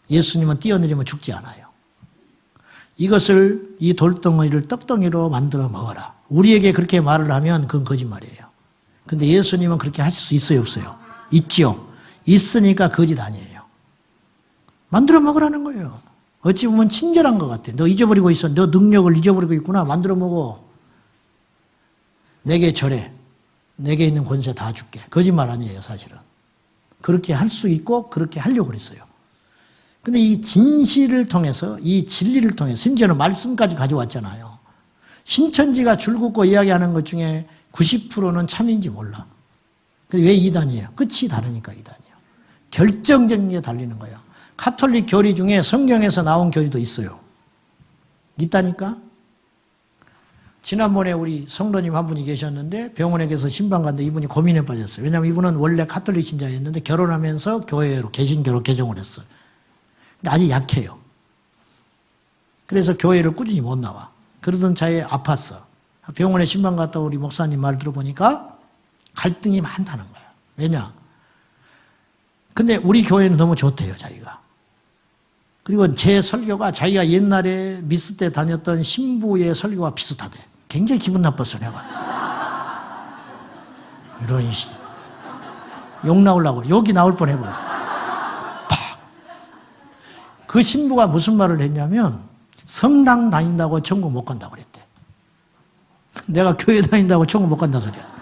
예수님은 뛰어내리면 죽지 않아요. 이것을 이 돌덩어리를 떡덩이로 만들어 먹어라. 우리에게 그렇게 말을 하면 그건 거짓말이에요. 근데 예수님은 그렇게 하실 수 있어요, 없어요? 있죠. 있으니까 거짓 아니에요. 만들어 먹으라는 거예요. 어찌 보면 친절한 것 같아. 너 잊어버리고 있어. 너 능력을 잊어버리고 있구나. 만들어 먹어. 내게 절해. 내게 있는 권세 다 줄게. 거짓말 아니에요, 사실은. 그렇게 할 수 있고 그렇게 하려고 그랬어요. 근데 이 진실을 통해서, 이 진리를 통해서, 심지어는 말씀까지 가져왔잖아요. 신천지가 줄긋고 이야기하는 것 중에 90%는 참인지 몰라. 근데 왜 이단이에요? 끝이 다르니까 이단이에요. 결정적인 게 달리는 거예요. 카톨릭 교리 중에 성경에서 나온 교리도 있어요. 있다니까? 지난번에 우리 성도님 한 분이 계셨는데 병원에 가서 신방 갔는데 이분이 고민에 빠졌어요. 왜냐하면 이분은 원래 카톨릭 신자였는데 결혼하면서 교회로 개신교로 개종을 했어요. 근데 아직 약해요. 그래서 교회를 꾸준히 못 나와. 그러던 차에 아팠어. 병원에 신방 갔다 우리 목사님 말 들어보니까 갈등이 많다는 거야. 왜냐? 근데 우리 교회는 너무 좋대요, 자기가. 그리고 제 설교가 자기가 옛날에 미스 때 다녔던 신부의 설교와 비슷하대. 굉장히 기분 나빴어, 내가. 이런, 욕 나오려고, 욕이 나올 뻔 해버렸어. 팍! 그 신부가 무슨 말을 했냐면, 성당 다닌다고 천국 못 간다고 그랬대. 내가 교회 다닌다고 천국 못 간다 소리야.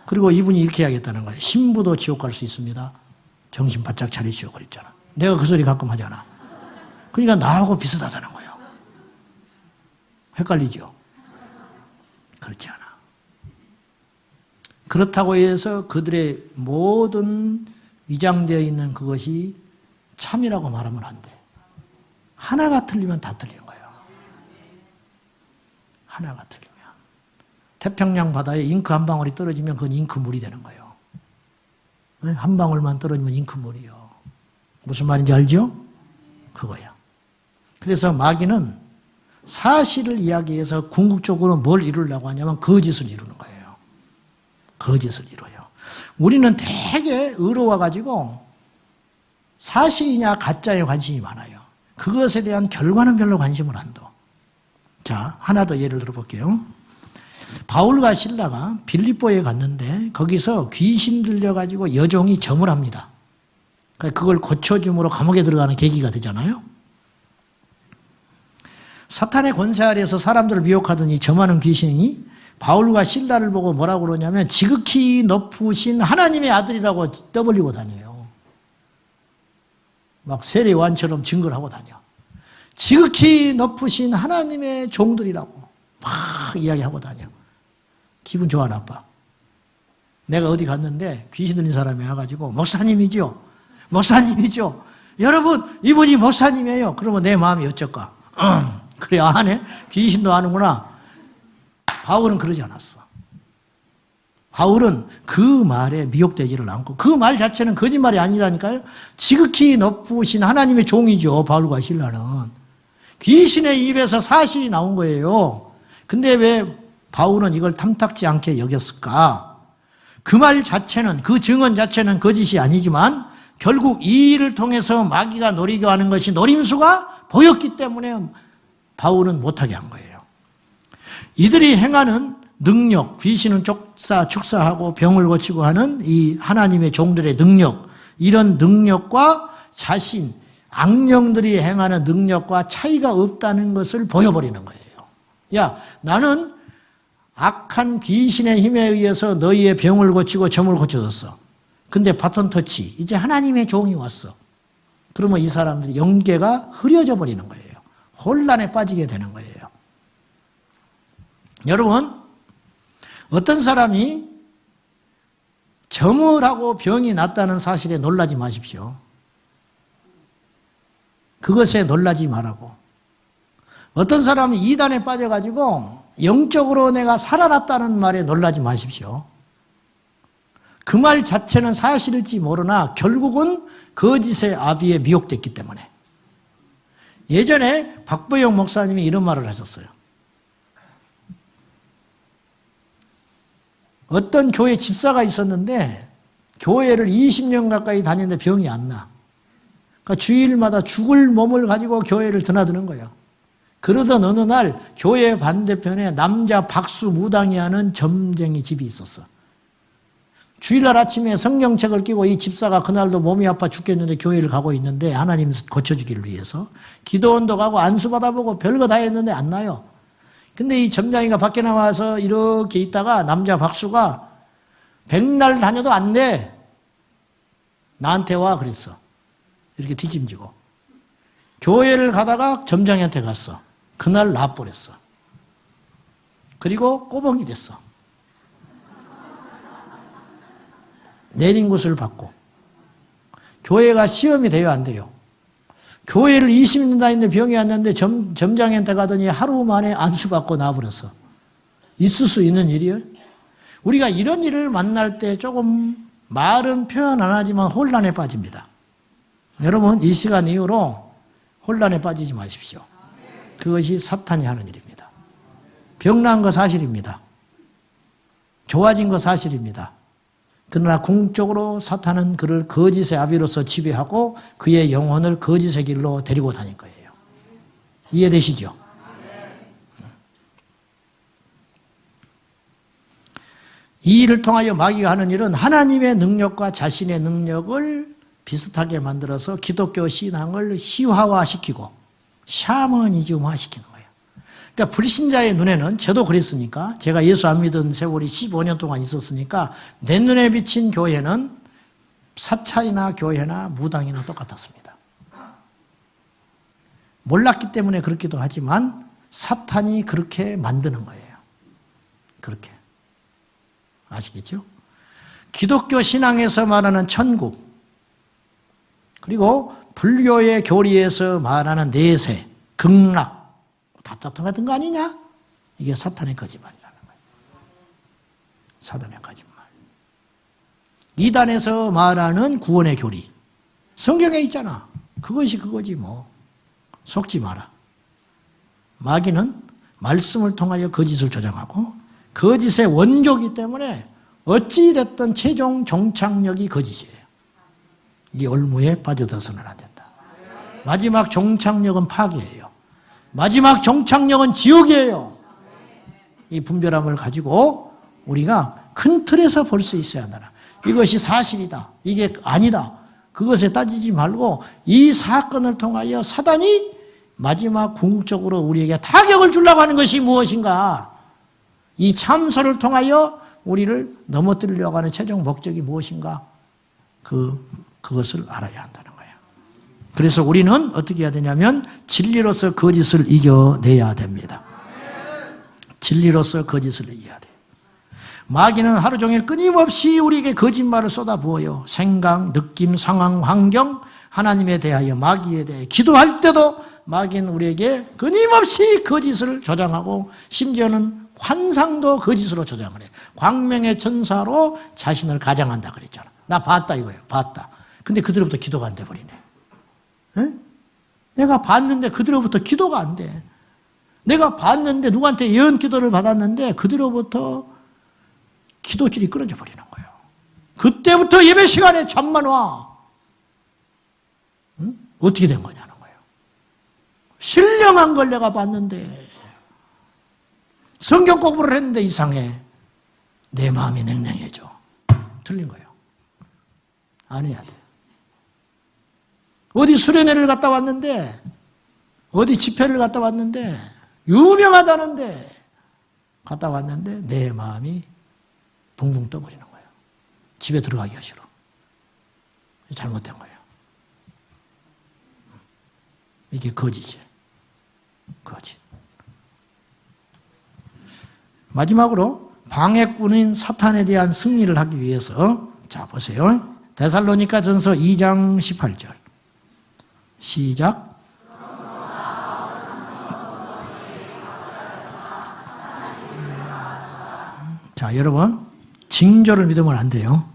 그리고 이분이 이렇게 해야겠다는 거예요. 신부도 지옥 갈 수 있습니다. 정신 바짝 차리시오 그랬잖아. 내가 그 소리 가끔 하잖아. 그러니까 나하고 비슷하다는 거예요. 헷갈리죠? 그렇지 않아. 그렇다고 해서 그들의 모든 위장되어 있는 그것이 참이라고 말하면 안 돼. 하나가 틀리면 다 틀리는 거예요. 하나가 틀리면. 태평양 바다에 잉크 한 방울이 떨어지면 그건 잉크물이 되는 거예요. 한 방울만 떨어지면 잉크물이요. 무슨 말인지 알죠? 그거야. 그래서 마귀는 사실을 이야기해서 궁극적으로 뭘 이루려고 하냐면 거짓을 이루는 거예요. 거짓을 이뤄요. 우리는 되게 의로워가지고 사실이냐 가짜에 관심이 많아요. 그것에 대한 결과는 별로 관심을 안 둬. 자, 하나 더 예를 들어볼게요. 바울과 실라가 빌립보에 갔는데 거기서 귀신 들려가지고 여종이 점을 합니다. 그걸 고쳐줌으로 감옥에 들어가는 계기가 되잖아요. 사탄의 권세 아래에서 사람들을 미혹하더니 점하는 귀신이 바울과 실라를 보고 뭐라고 그러냐면 지극히 높으신 하나님의 아들이라고 떠벌리고 다녀요. 막 세례요한처럼 증거를 하고 다녀. 지극히 높으신 하나님의 종들이라고 막 이야기하고 다녀. 기분 좋아 나빠? 내가 어디 갔는데 귀신 들린 사람이 와가지고 목사님이죠? 목사님이죠? 여러분 이분이 목사님이에요. 그러면 내 마음이 어쩔까? 그래 아네? 귀신도 아는구나. 바울은 그러지 않았어. 바울은 그 말에 미혹되지를 않고 그 말 자체는 거짓말이 아니라니까요. 지극히 높으신 하나님의 종이죠. 바울과 실라는. 귀신의 입에서 사실이 나온 거예요. 근데 왜 바울은 이걸 탐탁지 않게 여겼을까? 그 말 자체는, 그 증언 자체는 거짓이 아니지만 결국 이 일을 통해서 마귀가 노리고 하는 것이 노림수가 보였기 때문에 바울은 못하게 한 거예요. 이들이 행하는 능력, 귀신은 축사하고 병을 고치고 하는 이 하나님의 종들의 능력, 이런 능력과 자신, 악령들이 행하는 능력과 차이가 없다는 것을 보여버리는 거예요. 야, 나는 악한 귀신의 힘에 의해서 너희의 병을 고치고 점을 고쳐줬어. 근데 바톤 터치, 이제 하나님의 종이 왔어. 그러면 이 사람들이 영계가 흐려져 버리는 거예요. 혼란에 빠지게 되는 거예요. 여러분, 어떤 사람이 점을 하고 병이 낫다는 사실에 놀라지 마십시오. 그것에 놀라지 말라고. 어떤 사람이 이단에 빠져가지고 영적으로 내가 살아났다는 말에 놀라지 마십시오. 그 말 자체는 사실일지 모르나 결국은 거짓의 아비에 미혹됐기 때문에. 예전에 박보영 목사님이 이런 말을 하셨어요. 어떤 교회 집사가 있었는데 교회를 20년 가까이 다녔는데 병이 안 나. 그러니까 주일마다 죽을 몸을 가지고 교회를 드나드는 거예요. 그러던 어느 날 교회 반대편에 남자 박수 무당이 하는 점쟁이 집이 있었어. 주일날 아침에 성경책을 끼고 이 집사가 그날도 몸이 아파 죽겠는데 교회를 가고 있는데 하나님 고쳐주기를 위해서 기도원도 가고 안수 받아보고 별거 다 했는데 안 나요. 근데 이 점장이가 밖에 나와서 이렇게 있다가 남자 박수가 백날 다녀도 안 돼. 나한테 와 그랬어. 이렇게 뒤짐지고. 교회를 가다가 점장이한테 갔어. 그날 놔버렸어. 그리고 꼬봉이 됐어. 내린 곳을 받고. 교회가 시험이 돼요, 안 돼요? 교회를 20년 다니는데 병이 왔는데 점장한테 가더니 하루 만에 안수받고 나와버렸어. 있을 수 있는 일이에요? 우리가 이런 일을 만날 때 조금 말은 표현 안 하지만 혼란에 빠집니다. 여러분 이 시간 이후로 혼란에 빠지지 마십시오. 그것이 사탄이 하는 일입니다. 병난 거 사실입니다. 좋아진 거 사실입니다. 그러나 궁극적으로 사탄은 그를 거짓의 아비로서 지배하고 그의 영혼을 거짓의 길로 데리고 다닐 거예요. 이해되시죠? 이 일을 통하여 마귀가 하는 일은 하나님의 능력과 자신의 능력을 비슷하게 만들어서 기독교 신앙을 희화화시키고 샤머니즘화 시키는 거예요. 그러니까 불신자의 눈에는 저도 그랬으니까 제가 예수 안 믿은 세월이 15년 동안 있었으니까 내 눈에 비친 교회는 사찰이나 교회나 무당이나 똑같았습니다. 몰랐기 때문에 그렇기도 하지만 사탄이 그렇게 만드는 거예요. 그렇게. 아시겠죠? 기독교 신앙에서 말하는 천국, 그리고 불교의 교리에서 말하는 내세, 극락, 답답한 같은 거 아니냐? 이게 사탄의 거짓말이라는 거예요. 사탄의 거짓말. 이단에서 말하는 구원의 교리, 성경에 있잖아. 그것이 그거지 뭐. 속지 마라. 마귀는 말씀을 통하여 거짓을 조장하고 거짓의 원조이기 때문에 어찌됐든 최종 종착역이 거짓이에요. 이 올무에 빠져들어서는 안 된다. 마지막 종착역은 파괴예요. 마지막 종착역은 지옥이에요. 이 분별함을 가지고 우리가 큰 틀에서 볼 수 있어야 한다. 이것이 사실이다. 이게 아니다. 그것에 따지지 말고 이 사건을 통하여 사단이 마지막 궁극적으로 우리에게 타격을 주려고 하는 것이 무엇인가? 이 참소를 통하여 우리를 넘어뜨리려고 하는 최종 목적이 무엇인가? 그것을 알아야 한다는 거예요. 그래서 우리는 어떻게 해야 되냐면 진리로서 거짓을 이겨내야 됩니다. 진리로서 거짓을 이겨야 돼요. 마귀는 하루 종일 끊임없이 우리에게 거짓말을 쏟아부어요. 생각, 느낌, 상황, 환경, 하나님에 대하여 마귀에 대해 기도할 때도 마귀는 우리에게 끊임없이 거짓을 조장하고 심지어는 환상도 거짓으로 조장을 해. 광명의 천사로 자신을 가장한다 그랬잖아. 나 봤다 이거예요. 봤다. 근데 그대로부터 기도가 안 돼버리네. 에? 내가 봤는데 그대로부터 기도가 안 돼. 내가 봤는데 누구한테 예언 기도를 받았는데 그대로부터 기도줄이 끊어져 버리는 거예요. 그때부터 예배 시간에 잠만 와. 응? 어떻게 된 거냐는 거예요. 신령한 걸 내가 봤는데 성경 공부를 했는데 이상해. 내 마음이 냉랭해져. 틀린 거예요. 안 해야 돼. 어디 수련회를 갔다 왔는데 어디 집회를 갔다 왔는데 유명하다는데 갔다 왔는데 내 마음이 붕붕 떠버리는 거예요. 집에 들어가기가 싫어. 잘못된 거예요. 이게 거짓이에요. 거짓. 마지막으로 방해꾼인 사탄에 대한 승리를 하기 위해서 자 보세요. 데살로니가 전서 2장 18절 시작. 자 여러분 징조를 믿으면 안 돼요.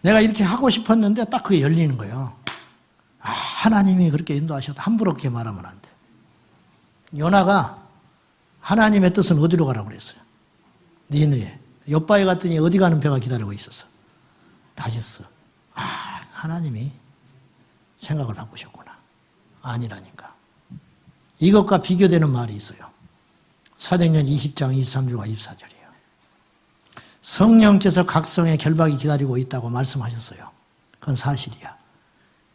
내가 이렇게 하고 싶었는데 딱 그게 열리는 거예요. 아, 하나님이 그렇게 인도하셔도 함부로 그렇게 말하면 안 돼. 요나가 하나님의 뜻은 어디로 가라고 그랬어요? 니느에. 옆바에 갔더니 어디 가는 배가 기다리고 있었어. 다시 써. 아, 하나님이 생각을 바꾸셨구나. 아니라니까. 이것과 비교되는 말이 있어요. 사도행전 20장 23절과 24절이에요. 성령께서 각성의 결박이 기다리고 있다고 말씀하셨어요. 그건 사실이야.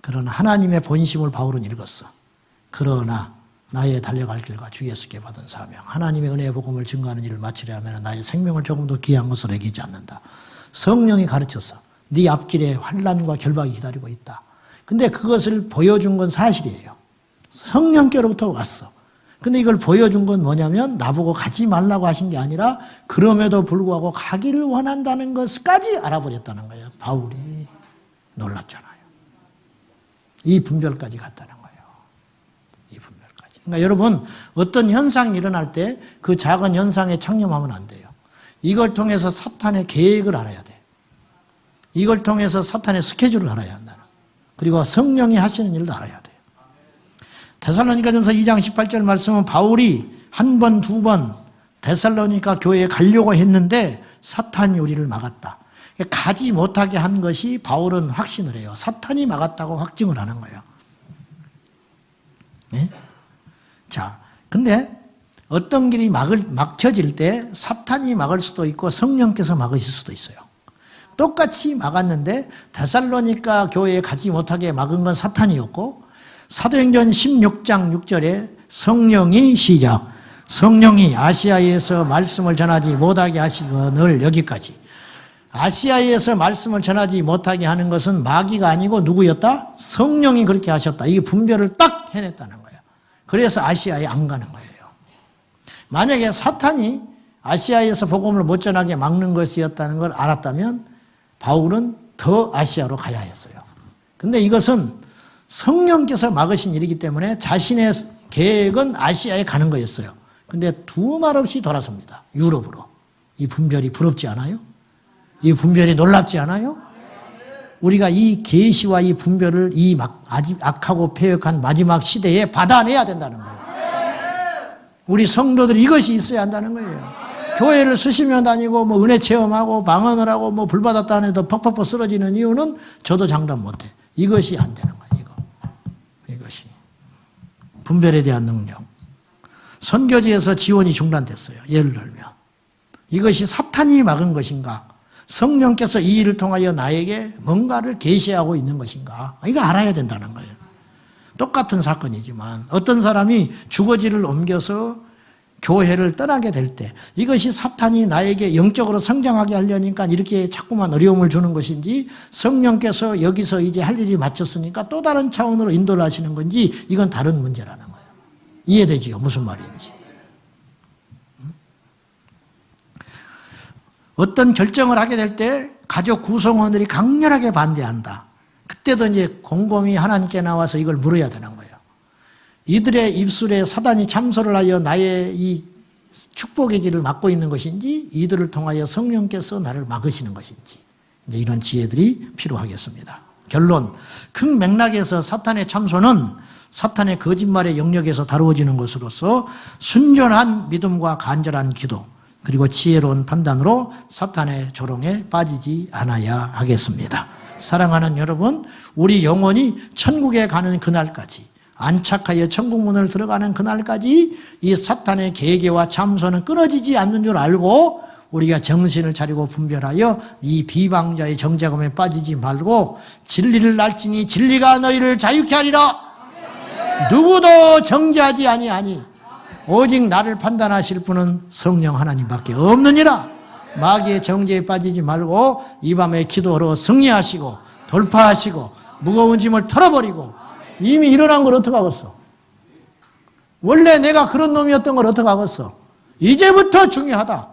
그러나 하나님의 본심을 바울은 읽었어. 그러나 나의 달려갈 길과 주 예수께 받은 사명, 하나님의 은혜의 복음을 증거하는 일을 마치려 하면 나의 생명을 조금도 귀한 것으로 여기지 않는다. 성령이 가르쳤어. 네 앞길에 환난과 결박이 기다리고 있다. 근데 그것을 보여준 건 사실이에요. 성령께로부터 왔어. 근데 이걸 보여준 건 뭐냐면 나보고 가지 말라고 하신 게 아니라 그럼에도 불구하고 가기를 원한다는 것까지 알아버렸다는 거예요. 바울이. 놀랍잖아요. 이 분별까지 갔다는 거예요. 이 분별까지. 그러니까 여러분 어떤 현상이 일어날 때 그 작은 현상에 창념하면 안 돼요. 이걸 통해서 사탄의 계획을 알아야 돼. 이걸 통해서 사탄의 스케줄을 알아야 한다. 그리고 성령이 하시는 일도 알아야 돼요. 데살로니가전서 2장 18절 말씀은 바울이 한 번, 두 번 데살로니가 교회에 가려고 했는데 사탄이 우리를 막았다. 가지 못하게 한 것이 바울은 확신을 해요. 사탄이 막았다고 확증을 하는 거예요. 네? 자, 근데 어떤 길이 막혀질 때 사탄이 막을 수도 있고 성령께서 막으실 수도 있어요. 똑같이 막았는데 데살로니가 교회에 가지 못하게 막은 건 사탄이었고 사도행전 16장 6절에 성령이 시작 성령이 아시아에서 말씀을 전하지 못하게 하시거늘 여기까지. 아시아에서 말씀을 전하지 못하게 하는 것은 마귀가 아니고 누구였다? 성령이 그렇게 하셨다. 이게 분별을 딱 해냈다는 거예요. 그래서 아시아에 안 가는 거예요. 만약에 사탄이 아시아에서 복음을 못 전하게 막는 것이었다는 걸 알았다면 바울은 더 아시아로 가야 했어요. 근데 이것은 성령께서 막으신 일이기 때문에 자신의 계획은 아시아에 가는 거였어요. 근데 두 말 없이 돌아섭니다. 유럽으로. 이 분별이 부럽지 않아요? 이 분별이 놀랍지 않아요? 우리가 이 계시와 이 분별을 이 아직 악하고 패역한 마지막 시대에 받아내야 된다는 거예요. 우리 성도들이 이것이 있어야 한다는 거예요. 교회를 수시면 다니고 뭐 은혜 체험하고 방언을 하고 뭐 불 받았다는 해도 퍽퍽퍽 쓰러지는 이유는 저도 장담 못해. 이것이 안 되는 거예요. 이것이 분별에 대한 능력. 선교지에서 지원이 중단됐어요. 예를 들면 이것이 사탄이 막은 것인가? 성령께서 이 일을 통하여 나에게 뭔가를 계시하고 있는 것인가? 이거 알아야 된다는 거예요. 똑같은 사건이지만 어떤 사람이 주거지를 옮겨서 교회를 떠나게 될 때 이것이 사탄이 나에게 영적으로 성장하게 하려니까 이렇게 자꾸만 어려움을 주는 것인지 성령께서 여기서 이제 할 일이 마쳤으니까 또 다른 차원으로 인도를 하시는 건지 이건 다른 문제라는 거예요. 이해되지요? 무슨 말인지. 어떤 결정을 하게 될 때 가족 구성원들이 강렬하게 반대한다. 그때도 이제 곰곰이 하나님께 나와서 이걸 물어야 되는 거예요. 이들의 입술에 사단이 참소를 하여 나의 이 축복의 길을 막고 있는 것인지 이들을 통하여 성령께서 나를 막으시는 것인지 이제 이런 지혜들이 필요하겠습니다. 결론, 큰 맥락에서 사탄의 참소는 사탄의 거짓말의 영역에서 다루어지는 것으로서 순전한 믿음과 간절한 기도 그리고 지혜로운 판단으로 사탄의 조롱에 빠지지 않아야 하겠습니다. 사랑하는 여러분, 우리 영혼이 천국에 가는 그날까지 안착하여 천국문을 들어가는 그날까지 이 사탄의 계계와 참소는 끊어지지 않는 줄 알고 우리가 정신을 차리고 분별하여 이 비방자의 정죄감에 빠지지 말고 진리를 알지니 진리가 너희를 자유케 하리라. 누구도 정죄하지 아니하니 오직 나를 판단하실 분은 성령 하나님밖에 없느니라. 마귀의 정죄에 빠지지 말고 이 밤에 기도로 승리하시고 돌파하시고 무거운 짐을 털어버리고 이미 일어난 걸 어떡하겠어? 원래 내가 그런 놈이었던 걸 어떡하겠어? 이제부터 중요하다.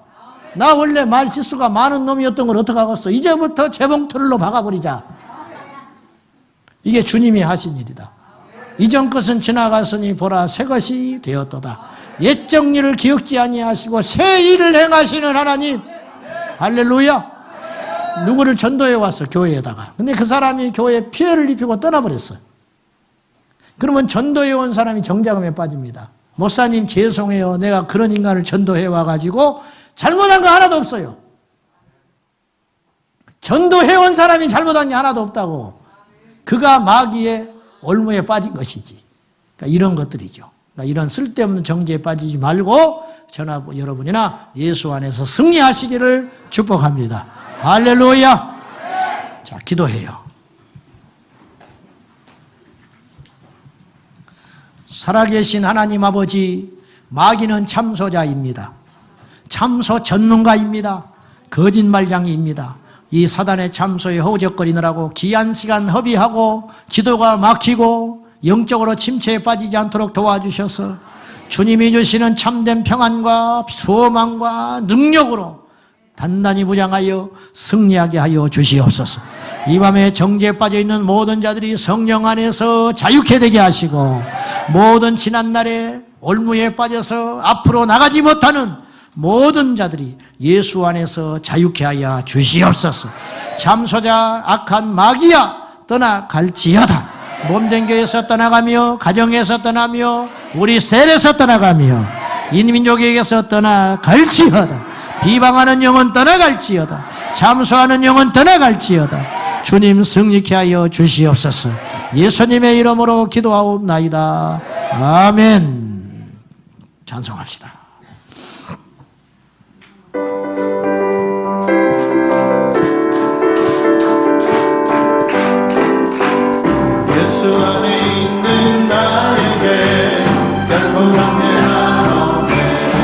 나 원래 말 실수가 많은 놈이었던 걸 어떡하겠어? 이제부터 재봉틀로 박아버리자. 이게 주님이 하신 일이다. 이전 것은 지나갔으니 보라 새 것이 되었도다. 옛 정리를 기억지 아니하시고 새 일을 행하시는 하나님. 할렐루야. 누구를 전도해 왔어, 교회에다가. 근데 그 사람이 교회에 피해를 입히고 떠나버렸어요. 그러면 전도해 온 사람이 정죄감에 빠집니다. 목사님 죄송해요. 내가 그런 인간을 전도해 와가지고 잘못한 거 하나도 없어요. 전도해 온 사람이 잘못한 게 하나도 없다고. 그가 마귀의 올무에 빠진 것이지. 그러니까 이런 것들이죠. 그러니까 이런 쓸데없는 정죄에 빠지지 말고 저나 여러분이나 예수 안에서 승리하시기를 축복합니다. 할렐루야. 자, 기도해요. 살아계신 하나님 아버지, 마귀는 참소자입니다. 참소 전문가입니다. 거짓말장이입니다. 이 사단의 참소에 허우적거리느라고 귀한 시간 허비하고 기도가 막히고 영적으로 침체에 빠지지 않도록 도와주셔서 주님이 주시는 참된 평안과 소망과 능력으로 단단히 무장하여 승리하게 하여 주시옵소서. 이 밤에 정죄에 빠져있는 모든 자들이 성령 안에서 자유케 되게 하시고 모든 지난날에 올무에 빠져서 앞으로 나가지 못하는 모든 자들이 예수 안에서 자유케 하여 주시옵소서. 참소자 악한 마귀야 떠나갈지어다. 몸된 교회에서 떠나가며 가정에서 떠나며 우리 셀에서 떠나가며 인민족에게서 떠나갈지어다. 비방하는 영은 떠나갈지어다. 참소하는 영은 떠나갈지어다. 주님 승리케 하여 주시옵소서. 예수님의 이름으로 기도하옵나이다. 아멘. 찬송합시다. 예수 안에 있는 나에게 결코 정죄함 없네.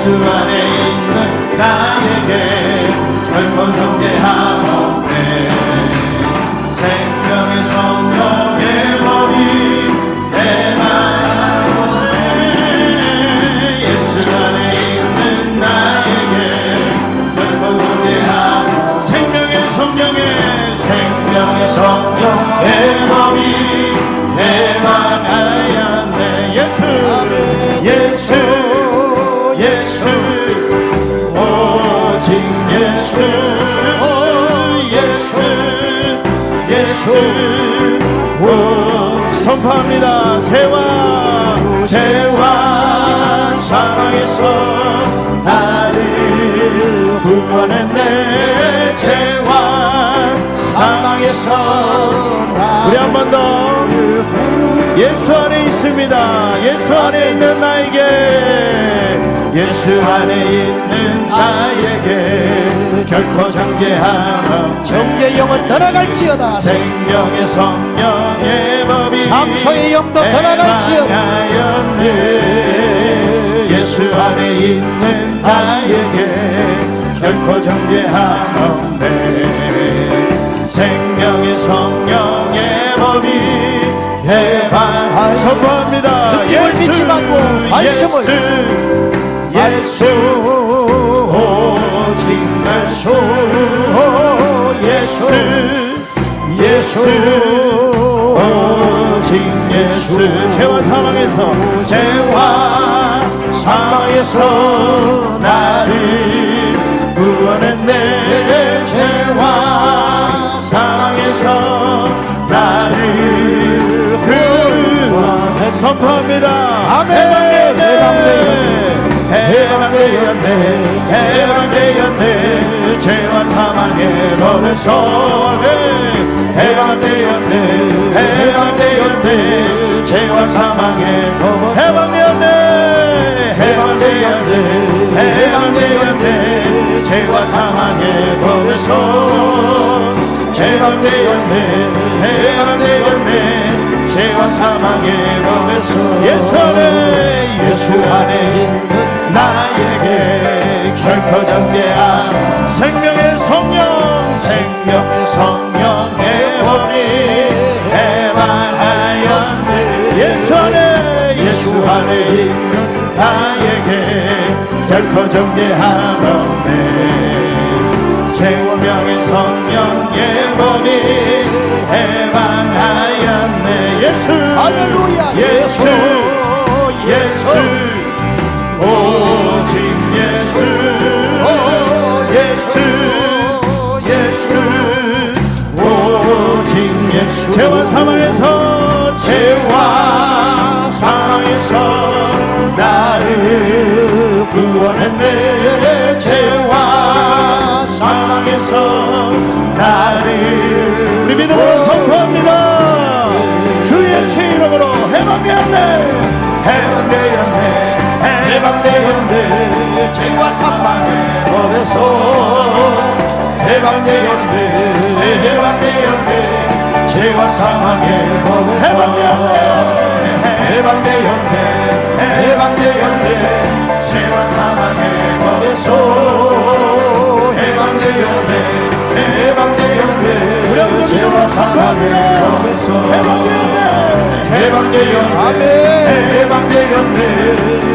안에 있는 나에게 결코 존재함 없네. 생명의 성령의 법이 내 마음에 예수 안에 있는 나에게 결코 존재함 생명의 성령의 법이 해방하였네. 예수 예수 오직 예수 예수 선포합니다. 죄와 사망에서 나를 구원했네. 죄와 사망에서 우리 한 번 더 예수 안에 있습니다. 예수 안에 있는 나에게 예수 안에 있는 나에게 결코 정죄함 정죄 영은 떠나갈지어다. 생명의 성령의 법이 참소의 영도 떠나갈지어다. 예수 안에 있는 나에게 결코 정죄함 없네. 생명의 성령의 법이 해방 선포합니다. 느낌을 믿지 말고 말씀을 예수 오직 예수 오직 예수 죄와 사망에서 나를 구원했네. 죄와 사망에서 나를 구원했네. 선포합니다. 아멘. 해방되었네. 죄와 사망의 법에서 해방되었네. 죄와 사망의 법에서 해방되었네. 죄와 사망의 법에서 해방되었네. 죄와 사망의 법에서 예수 안에 있는 나에게 결코 정죄함 생명의 성령의 법이 해방하였네. 예수 안에 있는 나에게 결코 정죄함 없네. 생명의 성령의 법이 해방하였네. 할렐루야. 예수 오직 예수 오직 예수 죄와 사망에서 나를 구원했네. 죄와 사망에서 나를 우리 믿음으로 선포합니다. 주 예수 이름으로 해방되었네. 죄와 사망의 법에서 해방되었네. 죄와 사망의 법에서 해방되었네. 죄와 사망의 법에서 해방되었네. 죄와 사망의 법에서 해방되었네.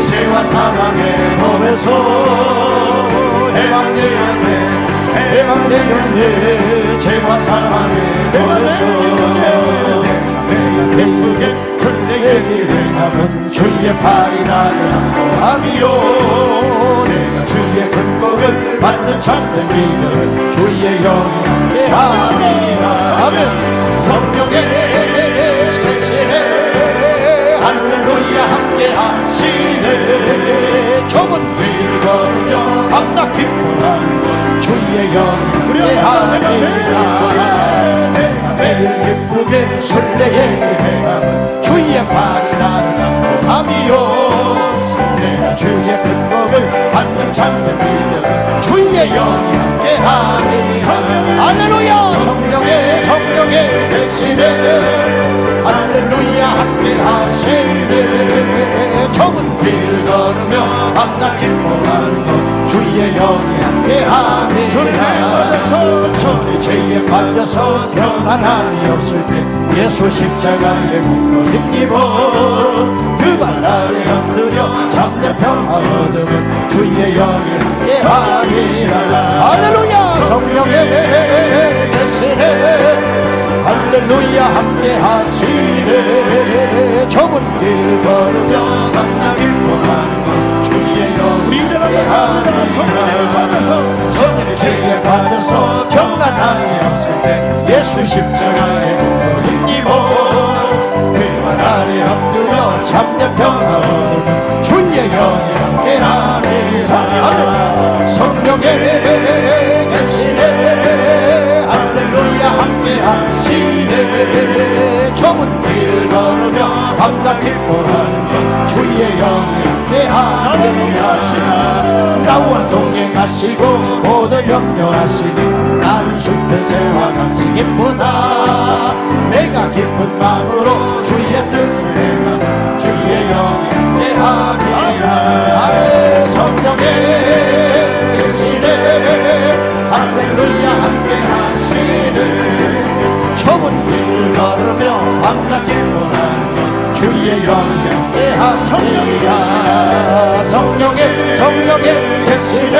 죄와 사망의 법에서 해방되었네. 죄와 사망의 법에서 예쁘게 순례의 행함은 주의 팔이 나를 함이요. 내가 주의 근복을 받는 참된 믿음은 주의 영이 함께하리라. 성령의 대신에 할렐루야 함께하시네. 적은 길 걸으며 밤낮 기뻐하는 것 주의 영이 함께하리라. 내가 매일 기쁘게 순례의 행함은 주의 팔이 나를 함이요. 내가 주의 근복을 받는 참된 믿음은 주의 영이 함께하리라. 할렐루야. 성령의 대신에 할렐루야 함께하시네. 적은 길 걸으며 밤낮 기뻐하는 것 주의 영이 함께하니 주님의 받아서 저리 죄에 빠져서 평안함이 없을 때 예수 십자가의 문고 힘입어 그 발날에 엎드려 참된 평화 얻음은 주의 영이 함께하니라 할렐루야. 성령의 계시네 할렐루야 함께 하시네 좁은 길 걸으며 만나 기뻐하는 것 주의 영 우리 이제 나갑니다. 성령에 빠져서 전에 죄에 빠져서 평안함이 없을 때 예수 십자가의 몸을 힘입어 그만 아래 엎드려 참된 평화 얻으면 주의 영이 함께하니 성령의 계시네 할렐루야 함께 하시네 좁은 길 걸으며 밤낮 기뻐하는 것 주의 영이 함께하니 나와 동행하시고 모든 염려하시니 나는 숲의 새와 같이 기쁘다 내가 기쁜 마음으로 주의 뜻을 행하며 주의 영이 함께하니라 성령의 계시네 할렐루야 함께 하시네 좁은 길 걸으며 밤낮 기뻐하는 것 주의 영이 함께하시니라 성령의 계시네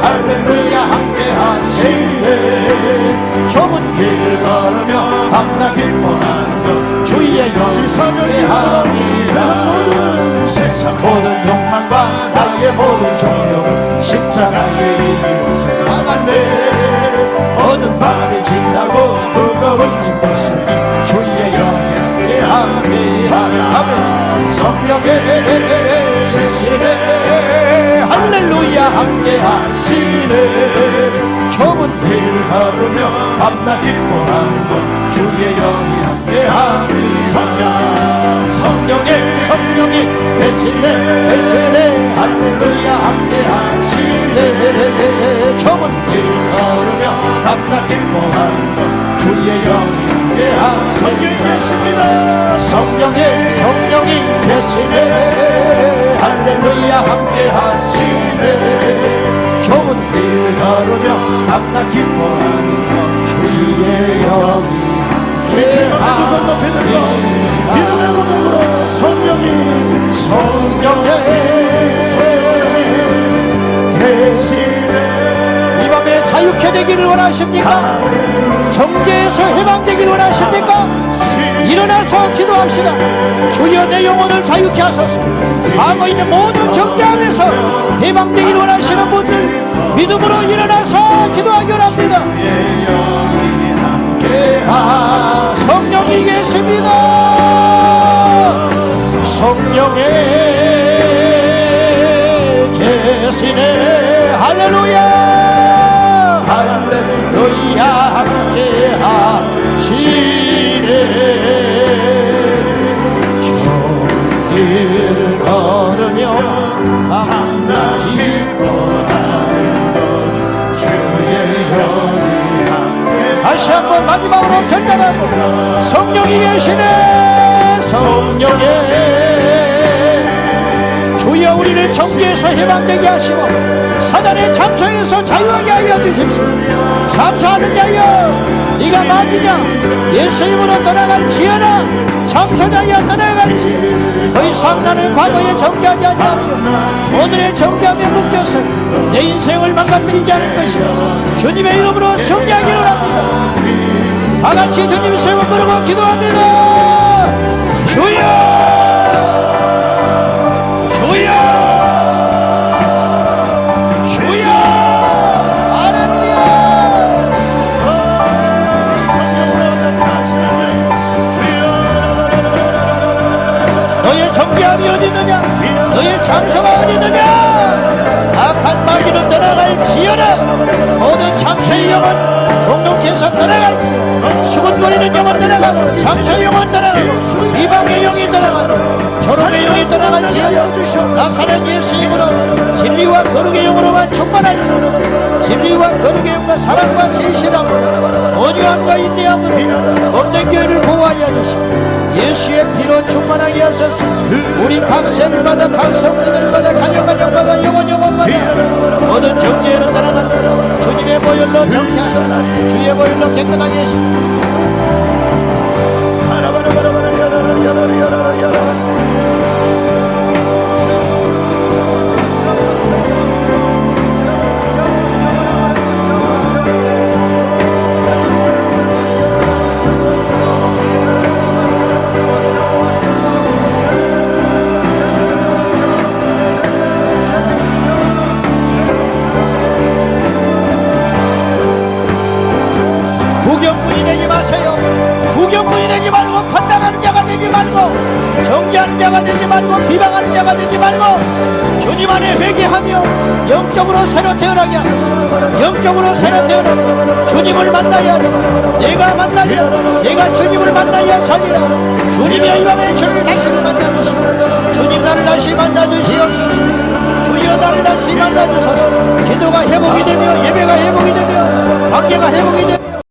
할렐루야 함께 하시네 좁은 길 걸으며 밤낮 기뻐하는 것 주의 영이 함께하니라 세상 모든 욕망과 나의 모든 정욕은 십자가의 이곳에 나갔네 어두운 밤이 지나고 무거운 짐 벗으니 주의 영이 함께하니 성령의 계시네 할렐루야 함께하시네 좁은 길 걸으며 밤낮 기뻐하는 것 주의 영이 함께하니 성령이 계시네 할렐루야 함께하시네 좁은 길 걸으며 밤낮 기뻐하는 것 주의 영이 함께하니 성령이 계십니다. 성령이 계시네 할렐루야 함께하시네 좁은 길 걸으며 밤낮 기뻐하는 것 주의 영이 주님의 두손 높이 들고 믿음의 고백으로 성령이 계시네. 이 밤에 자유케 되기를 원하십니까? 정죄에서 해방되기를 원하십니까? 일어나서 기도합시다. 주여 내 영혼을 자유케 하소서. 과거에 있는 모든 정죄함에서 해방되기를 원하시는 분들 믿음으로 일어나서 기도하기 원합니다. 성령이 계십니다. 성령의 계시네 할렐루야 할렐루야 함께 하시네 길 걸으며 밤낮 기뻐하는 것 주의 영이 함께 다시 한번 마지막으로 결단하고 성령이 계시네 성령의 주여 우리를 정죄에서 해방되게 하시고 사단의 참소에서 자유하게 하여 주십시오. 참소하는 자여 네가 맞으냐 예수 이름으로 떠나갈지어다 참소자여 떠나갈지 더 이상 나는 과거에 정죄하지 아니하며 오늘의 정죄함에 묶여서 내 인생을 망가뜨리지 않을 것이다. 주님의 이름으로 승리하기를 합니다. 다같이 주님 세워 부르고 기도합니다. 주여 너의 정죄함이 어디 있느냐 너의 장소가 어디 있느냐 악한 마귀로 떠나갈지어다 모든 장소의 영혼 공동체에서 떠나갈지어다 수군거리는 영혼 떠나가고 장소의 영혼 떠나가고 이방의 영이 떠나가고 조롱의 영이 떠나갈지어다 나사렛 예수 이름으로 진리와 거룩의 영으로만 충만하리라 진리와 거룩의 영과 사랑과 진실함으로 온유함과 인내함으로 없는 교회를 보호하여 주시고 예수의 피로 충만하게 하소서. 우리 각 세들마다 각 성도들마다 가정가정마다 영혼마다 모든 정죄를 따라간다. 주님의 보혈로 정케하소서. 주의 보혈로 깨끗하게 하시옵소서. 구경꾼이 되지 마세요. 구경꾼이 되지 말고 판단하는 자가 되지 말고 정죄하는 자가 되지 말고 비방하는 자가 되지 말고 주님 안에 회개하며 영적으로 새로 태어나게 하소서. 영적으로 새로 태어나게 주님을 만나야 하리라. 내가 만나야 내가 주님을 만나야 살리라. 주님의 이 밤에 주를 다시 만나주시오. 주님 나를 다시 만나주시옵소서. 주여 나를 다시 만나주소서. 기도가 회복이 되며 예배가 회복이 되며 관계가 회복이 되며